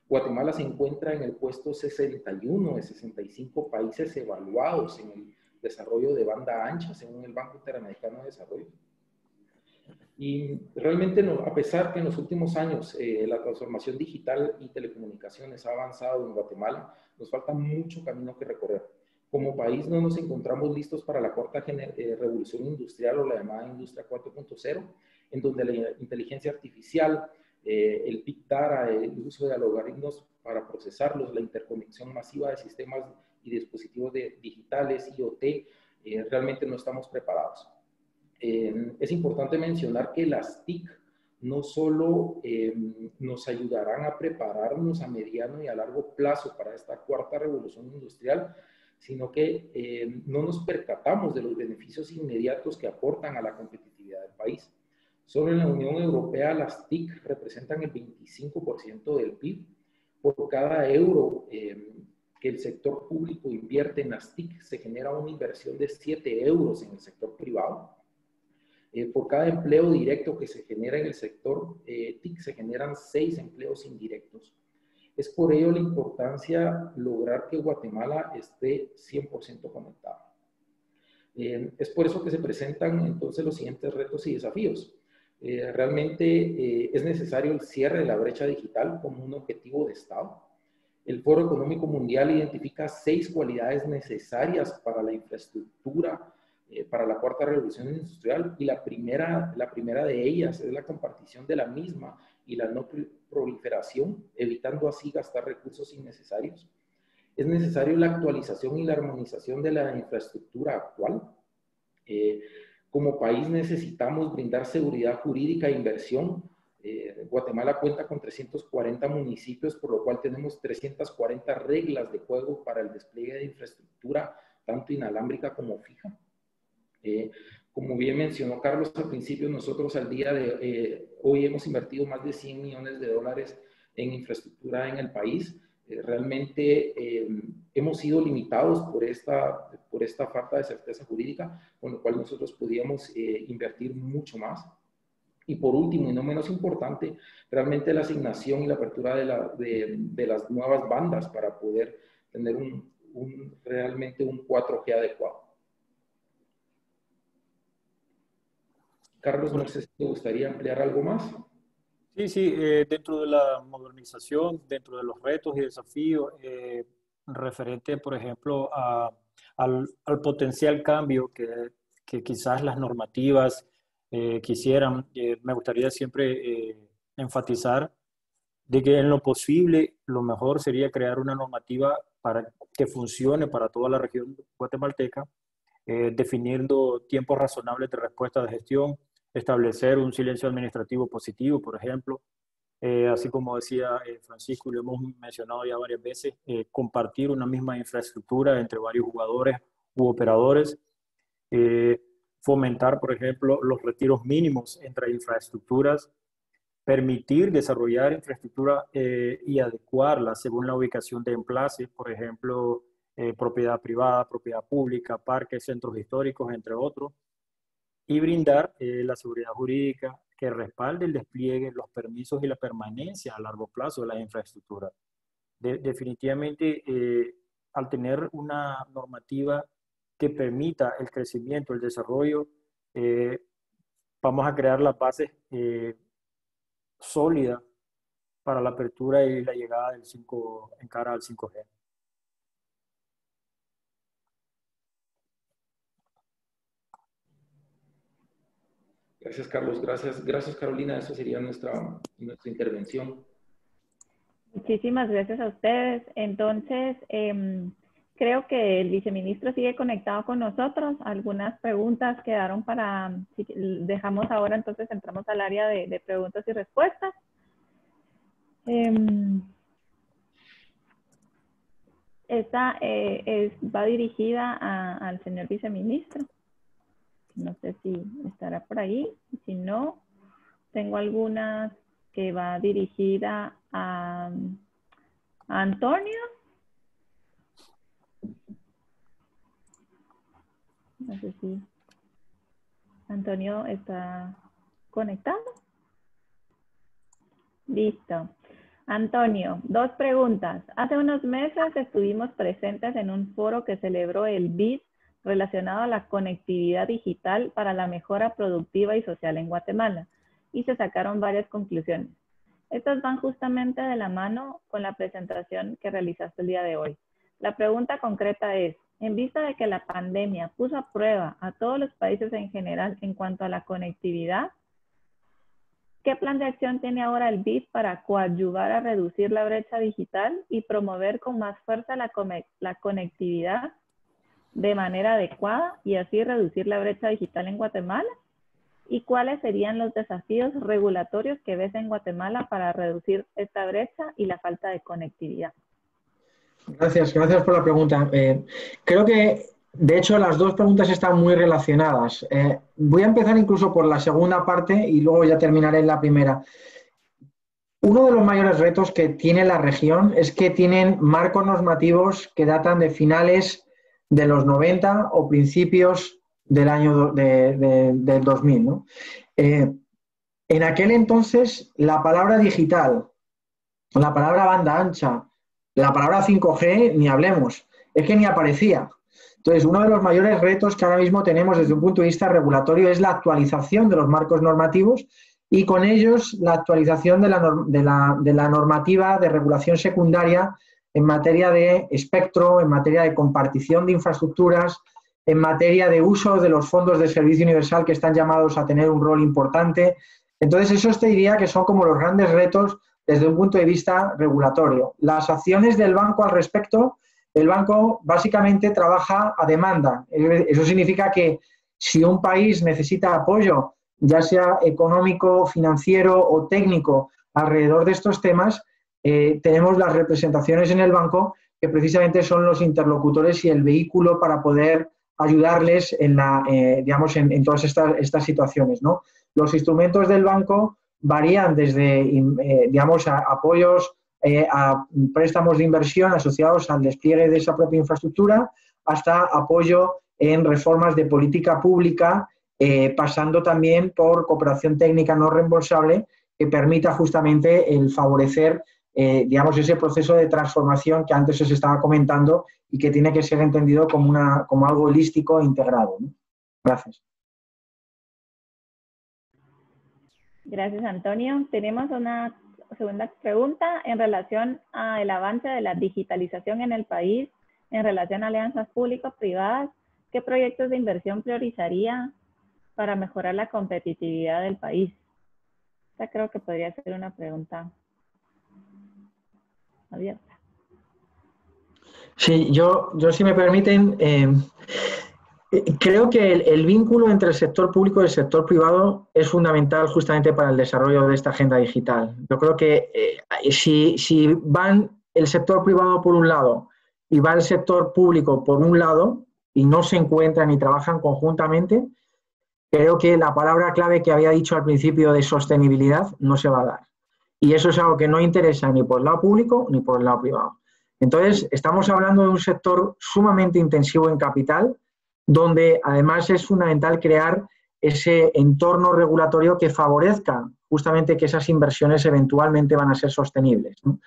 Guatemala se encuentra en el puesto 61 de 65 países evaluados en el desarrollo de banda ancha, según el Banco Interamericano de Desarrollo. Y realmente, a pesar que en los últimos años la transformación digital y telecomunicaciones ha avanzado en Guatemala, nos falta mucho camino que recorrer. Como país no nos encontramos listos para la cuarta revolución industrial o la llamada industria 4.0, en donde la inteligencia artificial, el Big Data, el uso de algoritmos para procesarlos, la interconexión masiva de sistemas y dispositivos digitales, IoT, realmente no estamos preparados. Es importante mencionar que las TIC no solo nos ayudarán a prepararnos a mediano y a largo plazo para esta cuarta revolución industrial, sino que no nos percatamos de los beneficios inmediatos que aportan a la competitividad del país. Solo en la Unión Europea las TIC representan el 25% del PIB. Por cada euro que el sector público invierte en las TIC, se genera una inversión de 7 euros en el sector privado. Por cada empleo directo que se genera en el sector TIC, se generan 6 empleos indirectos. Es por ello la importancia lograr que Guatemala esté 100% conectada. Es por eso que se presentan entonces los siguientes retos y desafíos. Realmente es necesario el cierre de la brecha digital como un objetivo de Estado. El Foro Económico Mundial identifica 6 cualidades necesarias para la infraestructura, para la cuarta revolución industrial, y la primera de ellas es la compartición de la misma y la no proliferación, evitando así gastar recursos innecesarios. Es necesario la actualización y la armonización de la infraestructura actual. Como país necesitamos brindar seguridad jurídica e inversión. Guatemala cuenta con 340 municipios, por lo cual tenemos 340 reglas de juego para el despliegue de infraestructura, tanto inalámbrica como fija. Como bien mencionó Carlos al principio, nosotros al día de hoy hemos invertido más de $100 millones en infraestructura en el país. Realmente hemos sido limitados por esta falta de certeza jurídica, con lo cual nosotros podíamos invertir mucho más. Y por último, y no menos importante, realmente la asignación y la apertura de las nuevas bandas para poder tener realmente un 4G adecuado. Carlos, no sé si te gustaría ampliar algo más. Sí, dentro de la modernización, dentro de los retos y desafíos, referente, por ejemplo, al potencial cambio que quizás las normativas quisieran, me gustaría siempre enfatizar de que en lo posible lo mejor sería crear una normativa para que funcione para toda la región guatemalteca, definiendo tiempos razonables de respuesta de gestión, establecer un silencio administrativo positivo, por ejemplo, así como decía Francisco, y lo hemos mencionado ya varias veces, compartir una misma infraestructura entre varios jugadores u operadores, fomentar, por ejemplo, los retiros mínimos entre infraestructuras, permitir desarrollar infraestructura y adecuarla según la ubicación de emplaces, por ejemplo, propiedad privada, propiedad pública, parques, centros históricos, entre otros, y brindar la seguridad jurídica que respalde el despliegue, los permisos y la permanencia a largo plazo de la infraestructura. Definitivamente, al tener una normativa que permita el crecimiento, el desarrollo, vamos a crear las bases sólidas para la apertura y la llegada del 5 en cara al 5G. Gracias, Carlos. Gracias, Carolina. Esa sería nuestra intervención. Muchísimas gracias a ustedes. Entonces, creo que el viceministro sigue conectado con nosotros. Algunas preguntas quedaron para, si dejamos ahora, entonces entramos al área de preguntas y respuestas. Esta va dirigida al señor viceministro. No sé si estará por ahí. Si no, tengo algunas que va dirigida a Antonio. No sé si Antonio está conectado. Listo. Antonio, 2 preguntas. Hace unos meses estuvimos presentes en un foro que celebró el BID relacionado a la conectividad digital para la mejora productiva y social en Guatemala, y se sacaron varias conclusiones. Estas van justamente de la mano con la presentación que realizaste el día de hoy. La pregunta concreta es, en vista de que la pandemia puso a prueba a todos los países en general en cuanto a la conectividad, ¿qué plan de acción tiene ahora el BID para coadyuvar a reducir la brecha digital y promover con más fuerza la conectividad de manera adecuada y así reducir la brecha digital en Guatemala? ¿Y cuáles serían los desafíos regulatorios que ves en Guatemala para reducir esta brecha y la falta de conectividad? Gracias por la pregunta. Creo que, de hecho, las dos preguntas están muy relacionadas. Voy a empezar incluso por la segunda parte y luego ya terminaré en la primera. Uno de los mayores retos que tiene la región es que tienen marcos normativos que datan de finales de los 90 o principios del año del 2000, ¿no? En aquel entonces, la palabra digital, la palabra banda ancha, la palabra 5G, ni hablemos, es que ni aparecía. Entonces, uno de los mayores retos que ahora mismo tenemos desde un punto de vista regulatorio es la actualización de los marcos normativos y con ellos la actualización de la normativa de regulación secundaria en materia de espectro, en materia de compartición de infraestructuras, en materia de uso de los fondos de servicio universal que están llamados a tener un rol importante. Entonces, esos te diría que son como los grandes retos desde un punto de vista regulatorio. Las acciones del banco al respecto, el banco básicamente trabaja a demanda. Eso significa que si un país necesita apoyo, ya sea económico, financiero o técnico, alrededor de estos temas, tenemos las representaciones en el banco que precisamente son los interlocutores y el vehículo para poder ayudarles en, digamos, en todas estas situaciones, ¿no? Los instrumentos del banco varían desde, digamos, a apoyos a préstamos de inversión asociados al despliegue de esa propia infraestructura, hasta apoyo en reformas de política pública, pasando también por cooperación técnica no reembolsable que permita justamente el favorecer, digamos, ese proceso de transformación que antes os estaba comentando y que tiene que ser entendido como algo holístico e integrado, ¿no? Gracias. Gracias, Antonio. Tenemos una segunda pregunta en relación al avance de la digitalización en el país, en relación a alianzas público-privadas. ¿Qué proyectos de inversión priorizaría para mejorar la competitividad del país? Esta creo que podría ser una pregunta abierta. Sí, yo si me permiten, creo que el vínculo entre el sector público y el sector privado es fundamental justamente para el desarrollo de esta agenda digital. Yo creo que si van el sector privado por un lado y va el sector público por un lado y no se encuentran y trabajan conjuntamente, creo que la palabra clave que había dicho al principio de sostenibilidad no se va a dar. Y eso es algo que no interesa ni por el lado público ni por el lado privado. Entonces, estamos hablando de un sector sumamente intensivo en capital, donde además es fundamental crear ese entorno regulatorio que favorezca justamente que esas inversiones eventualmente van a ser sostenibles, ¿no?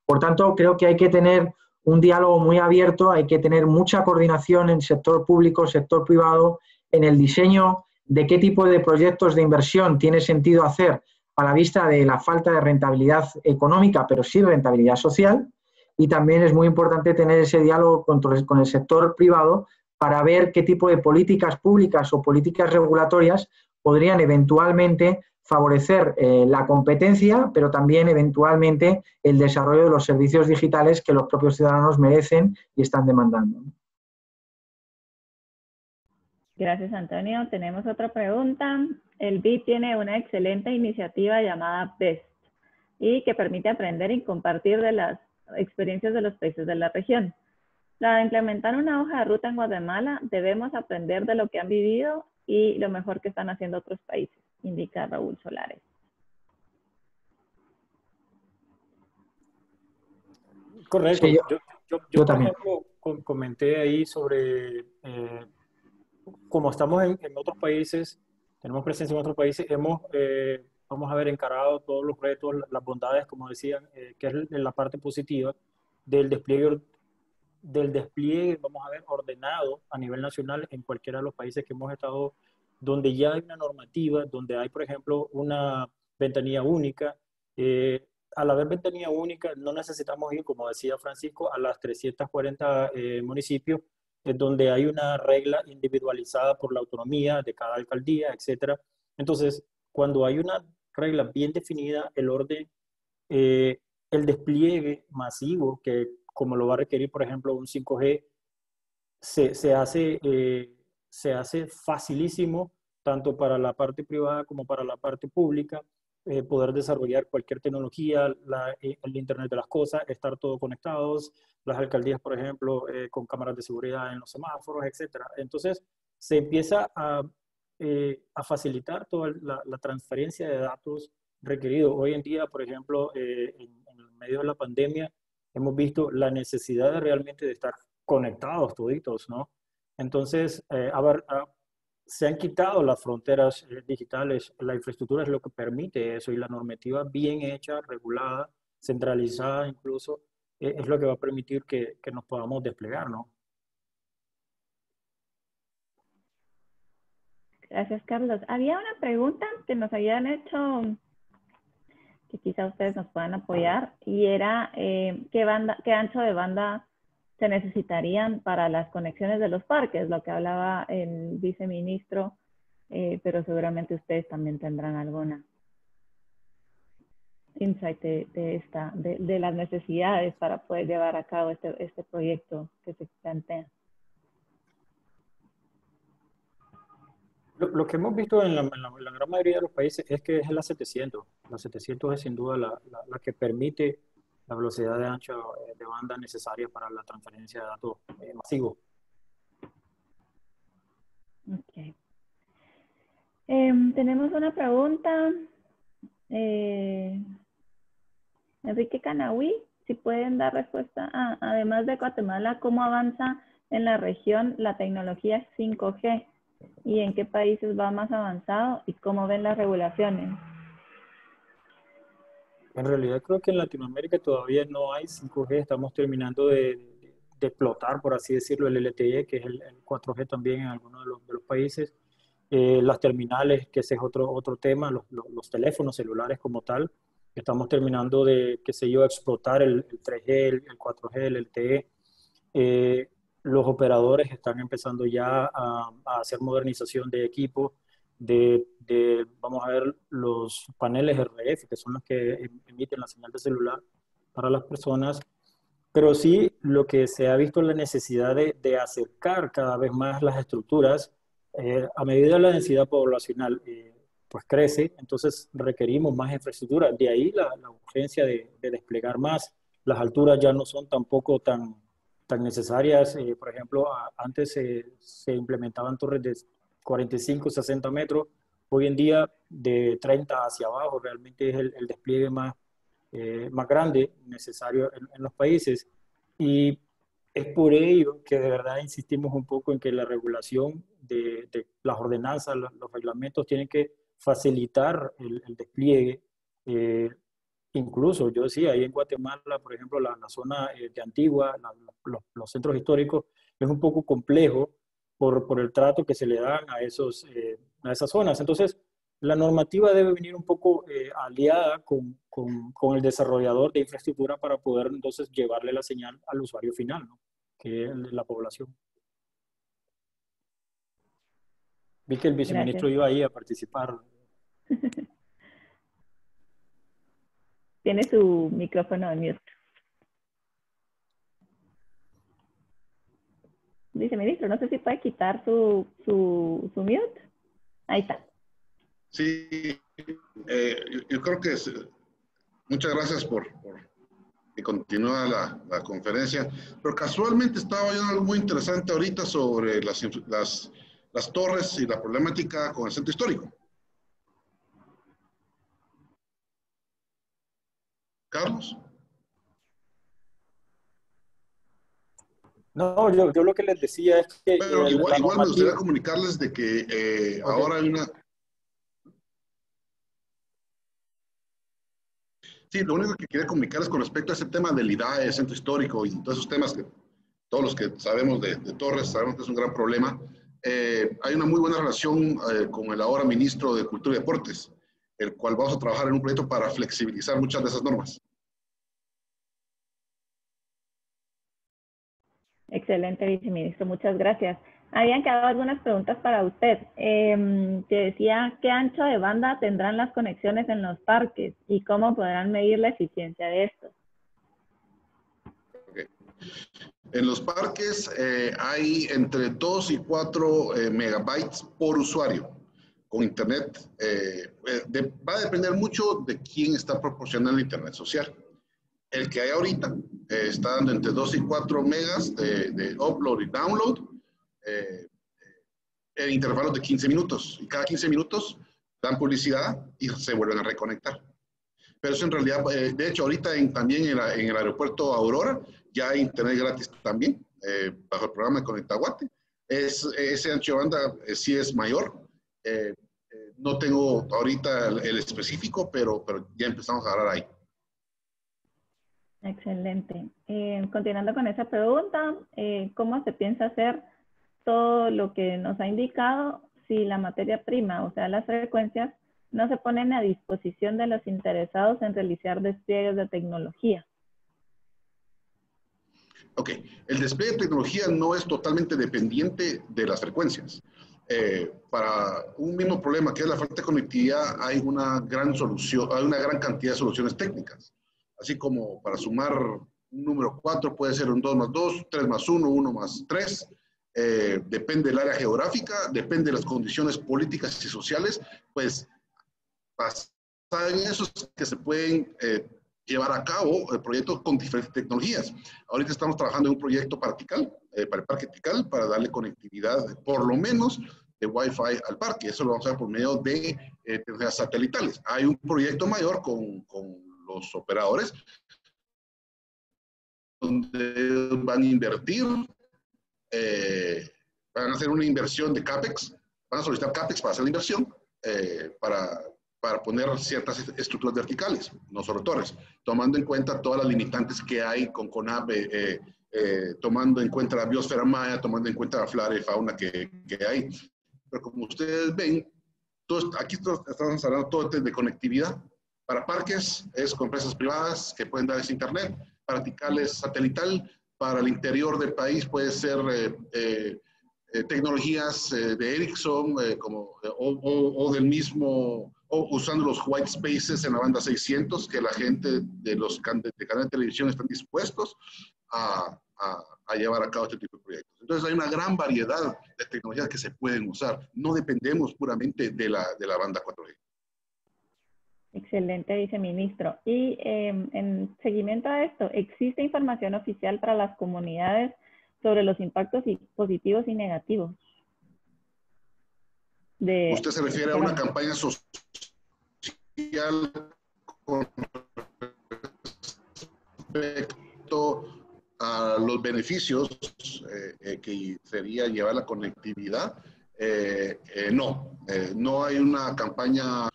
Por tanto, creo que hay que tener un diálogo muy abierto, hay que tener mucha coordinación en sector público, sector privado, en el diseño de qué tipo de proyectos de inversión tiene sentido hacer a la vista de la falta de rentabilidad económica, pero sí rentabilidad social. Y también es muy importante tener ese diálogo con el sector privado para ver qué tipo de políticas públicas o políticas regulatorias podrían eventualmente favorecer la competencia, pero también eventualmente el desarrollo de los servicios digitales que los propios ciudadanos merecen y están demandando. Gracias, Antonio. Tenemos otra pregunta. El BID tiene una excelente iniciativa llamada BEST y que permite aprender y compartir de las experiencias de los países de la región. Para implementar una hoja de ruta en Guatemala, debemos aprender de lo que han vivido y lo mejor que están haciendo otros países, indica Raúl Solares. Correcto. Sí, yo por ejemplo, comenté ahí sobre como estamos en otros países, tenemos presencia en otros países, vamos a haber encarado todos los retos, las bondades, como decían, que es la parte positiva del despliegue, vamos a ver, ordenado a nivel nacional en cualquiera de los países que hemos estado, donde ya hay una normativa, donde hay, por ejemplo, una ventanilla única. Al haber ventanilla única, no necesitamos ir, como decía Francisco, a las 340 municipios, donde hay una regla individualizada por la autonomía de cada alcaldía, etc. Entonces, cuando hay una regla bien definida, el orden, el despliegue masivo, que como lo va a requerir, por ejemplo, un 5G, se hace facilísimo tanto para la parte privada como para la parte pública, poder desarrollar cualquier tecnología, el Internet de las cosas, estar todos conectados, las alcaldías, por ejemplo, con cámaras de seguridad en los semáforos, etc. Entonces, se empieza a facilitar toda la transferencia de datos requeridos. Hoy en día, por ejemplo, en medio de la pandemia, hemos visto la necesidad de realmente de estar conectados toditos, ¿no? Entonces, se han quitado las fronteras digitales, la infraestructura es lo que permite eso y la normativa bien hecha, regulada, centralizada incluso, es lo que va a permitir que nos podamos desplegar, ¿no? Gracias, Carlos. Había una pregunta que nos habían hecho, que quizá ustedes nos puedan apoyar, y era ¿qué ancho de banda se necesitarían para las conexiones de los parques? Lo que hablaba el viceministro, pero seguramente ustedes también tendrán alguna insight de las necesidades para poder llevar a cabo este proyecto que se plantea. Lo que hemos visto en la gran mayoría de los países es que es la 700. La 700 es sin duda la que permite la velocidad de ancho de banda necesaria para la transferencia de datos masivos. Okay. Tenemos una pregunta. Enrique Canahui, si pueden dar respuesta. Además de Guatemala, ¿cómo avanza en la región la tecnología 5G? ¿Y en qué países va más avanzado? ¿Y cómo ven las regulaciones? En realidad creo que en Latinoamérica todavía no hay 5G. Estamos terminando de explotar, por así decirlo, el LTE, que es el 4G también en algunos de los países. Las terminales, que ese es otro tema, los teléfonos celulares como tal. Estamos terminando de, qué sé yo, explotar el 3G, el 4G, el LTE. Los operadores están empezando ya a hacer modernización de equipos, vamos a ver, los paneles RF, que son los que emiten la señal de celular para las personas. Pero sí, lo que se ha visto es la necesidad de acercar cada vez más las estructuras. A medida de la densidad poblacional pues crece, entonces requerimos más infraestructura. De ahí la urgencia de desplegar más. Las alturas ya no son tampoco tan necesarias. Por ejemplo, antes se implementaban torres de 45, 60 metros. Hoy en día de 30 hacia abajo realmente es el despliegue más grande necesario en los países. Y es por ello que de verdad insistimos un poco en que la regulación de las ordenanzas, los reglamentos tienen que facilitar el despliegue. Incluso, yo decía, ahí en Guatemala, por ejemplo, la zona de Antigua, los centros históricos, es un poco complejo por el trato que se le dan a esas zonas. Entonces, la normativa debe venir un poco aliada con el desarrollador de infraestructura para poder entonces llevarle la señal al usuario final, ¿no? Que es la población. Vi que el viceministro iba ahí a participar. Tiene su micrófono en mute. Viceministro, no sé si puede quitar su mute. Ahí está. Sí, yo creo que muchas gracias por que continúa la conferencia, pero casualmente estaba oyendo algo muy interesante ahorita sobre las torres y la problemática con el centro histórico. Carlos. No, yo lo que les decía es que... Bueno, igual me gustaría comunicarles de que okay. Ahora hay una... Sí, lo único que quería comunicarles con respecto a ese tema del IDAE, centro histórico y todos esos temas que todos los que sabemos de Torres sabemos que es un gran problema. Hay una muy buena relación con el ahora ministro de Cultura y Deportes, el cual vamos a trabajar en un proyecto para flexibilizar muchas de esas normas. Excelente, viceministro. Muchas gracias. Habían quedado algunas preguntas para usted. Que decía, ¿qué ancho de banda tendrán las conexiones en los parques y cómo podrán medir la eficiencia de estos? Okay. En los parques hay entre 2 y 4 megabytes por usuario. con Internet va a depender mucho de quién está proporcionando el Internet social. El que hay ahorita está dando entre 2 y 4 megas de upload y download en intervalos de 15 minutos. Y cada 15 minutos dan publicidad y se vuelven a reconectar. Pero eso en realidad, de hecho, ahorita también en el aeropuerto Aurora ya hay internet gratis también, bajo el programa de Conectaguate. Ese ancho de banda sí es mayor. No tengo ahorita el específico, pero ya empezamos a hablar ahí. Excelente. Continuando con esa pregunta, ¿cómo se piensa hacer todo lo que nos ha indicado si la materia prima, o sea, las frecuencias, no se ponen a disposición de los interesados en realizar despliegues de tecnología? Ok, el despliegue de tecnología no es totalmente dependiente de las frecuencias. Para un mismo problema que es la falta de conectividad, hay una gran solución, hay una gran cantidad de soluciones técnicas. Así como para sumar un número 4 puede ser un 2 más 2, 3 más 1, 1 más 3. Depende del área geográfica, depende de las condiciones políticas y sociales, pues basada en eso es que se pueden llevar a cabo proyectos con diferentes tecnologías. Ahorita estamos trabajando en un proyecto para Tikal, para el Parque Tikal, para darle conectividad, por lo menos, de Wi-Fi al parque. Eso lo vamos a hacer por medio de tecnologías satelitales. Hay un proyecto mayor con los operadores, donde van a invertir, van a hacer una inversión de CAPEX, van a solicitar CAPEX para hacer la inversión, para poner ciertas estructuras verticales, no sobre torres, tomando en cuenta todas las limitantes que hay con CONAP, tomando en cuenta la biosfera maya, tomando en cuenta la flora y fauna que hay. Pero como ustedes ven, aquí estamos hablando todo de conectividad. Para parques es con empresas privadas que pueden dar ese internet, para Tikal es satelital, para el interior del país puede ser tecnologías de Ericsson o del mismo, o usando los white spaces en la banda 600, que la gente de los canales de televisión están dispuestos a llevar a cabo este tipo de proyectos. Entonces hay una gran variedad de tecnologías que se pueden usar. No dependemos puramente de la banda 4G. Excelente, viceministro. Y en seguimiento a esto, ¿existe información oficial para las comunidades sobre los impactos positivos y negativos? ¿Usted se refiere a una campaña social con respecto a los beneficios que sería llevar la conectividad? No hay una campaña.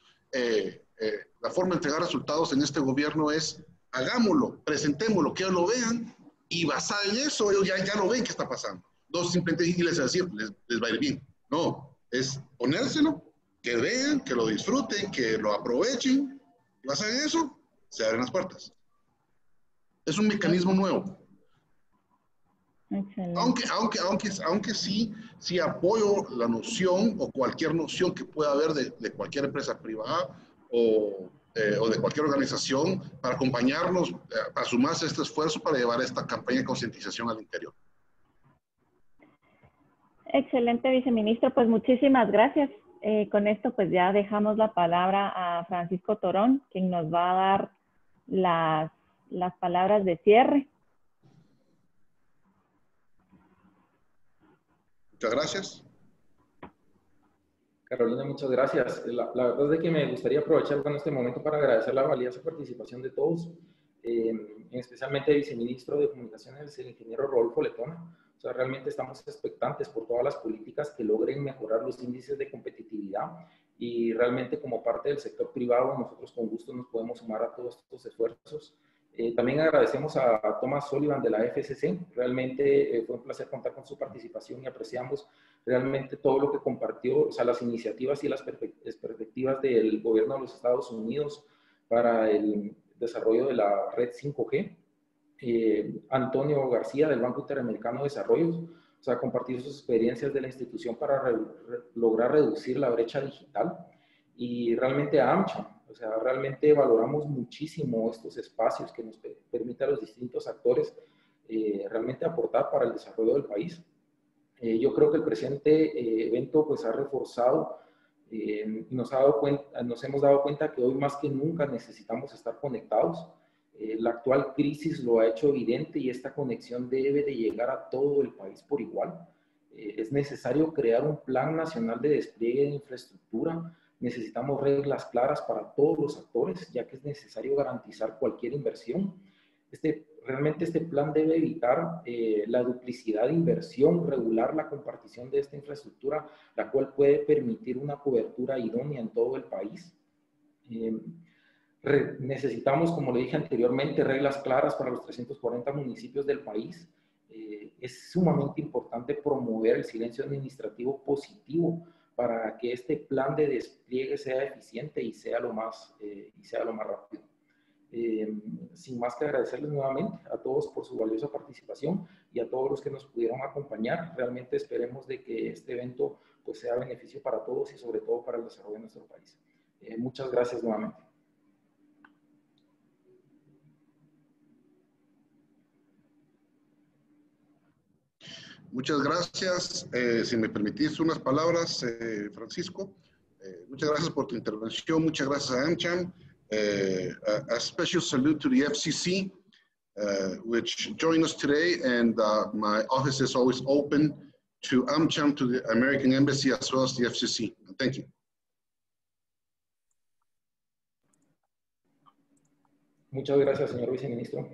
La forma de entregar resultados en este gobierno es hagámoslo, presentémoslo, que ellos lo vean y basado en eso ellos ya lo ven que está pasando. No simplemente irles a decir, les va a ir bien. No, es ponérselo, que vean, que lo disfruten, que lo aprovechen y basado en eso se abren las puertas. Es un mecanismo nuevo. Aunque sí apoyo la noción o cualquier noción que pueda haber de cualquier empresa privada o de cualquier organización para acompañarnos, para sumarse a este esfuerzo para llevar esta campaña de concientización al interior. Excelente, viceministro. Pues muchísimas gracias. Con esto pues ya dejamos la palabra a Francisco Torón, quien nos va a dar las palabras de cierre. Muchas gracias. Carolina, muchas gracias. La verdad es que me gustaría aprovechar este momento para agradecer la valiosa participación de todos, especialmente el viceministro de Comunicaciones, el ingeniero Rodolfo Letona. O sea, realmente estamos expectantes por todas las políticas que logren mejorar los índices de competitividad y realmente como parte del sector privado nosotros con gusto nos podemos sumar a todos estos esfuerzos. También agradecemos a Thomas Sullivan de la FCC. Realmente fue un placer contar con su participación y apreciamos realmente todo lo que compartió, o sea, las iniciativas y las perspectivas del gobierno de los Estados Unidos para el desarrollo de la red 5G. Antonio García del Banco Interamericano de Desarrollo, o sea, compartir sus experiencias de la institución para lograr reducir la brecha digital. Y realmente a AmCham, o sea, realmente valoramos muchísimo estos espacios que nos permiten a los distintos actores realmente aportar para el desarrollo del país. Yo creo que el presente evento pues ha reforzado Nos hemos dado cuenta que hoy más que nunca necesitamos estar conectados. La actual crisis lo ha hecho evidente y esta conexión debe de llegar a todo el país por igual. Es necesario crear un plan nacional de despliegue de infraestructura. Necesitamos reglas claras para todos los actores, ya que es necesario garantizar cualquier inversión. Realmente este plan debe evitar la duplicidad de inversión, regular la compartición de esta infraestructura, la cual puede permitir una cobertura idónea en todo el país. Necesitamos, como le dije anteriormente, reglas claras para los 340 municipios del país. Es sumamente importante promover el silencio administrativo positivo para que este plan de despliegue sea eficiente y sea lo más rápido. Sin más que agradecerles nuevamente a todos por su valiosa participación y a todos los que nos pudieron acompañar. Realmente esperemos de que este evento pues, sea beneficio para todos y sobre todo para el desarrollo de nuestro país. Muchas gracias nuevamente. Muchas gracias. Si me permitís unas palabras, Francisco. Muchas gracias por tu intervención. Muchas gracias a AmCham. A special salute to the FCC, which joined us today, and my office is always open to AmCham, to the American Embassy, as well as the FCC. Thank you. Muchas gracias, señor viceministro.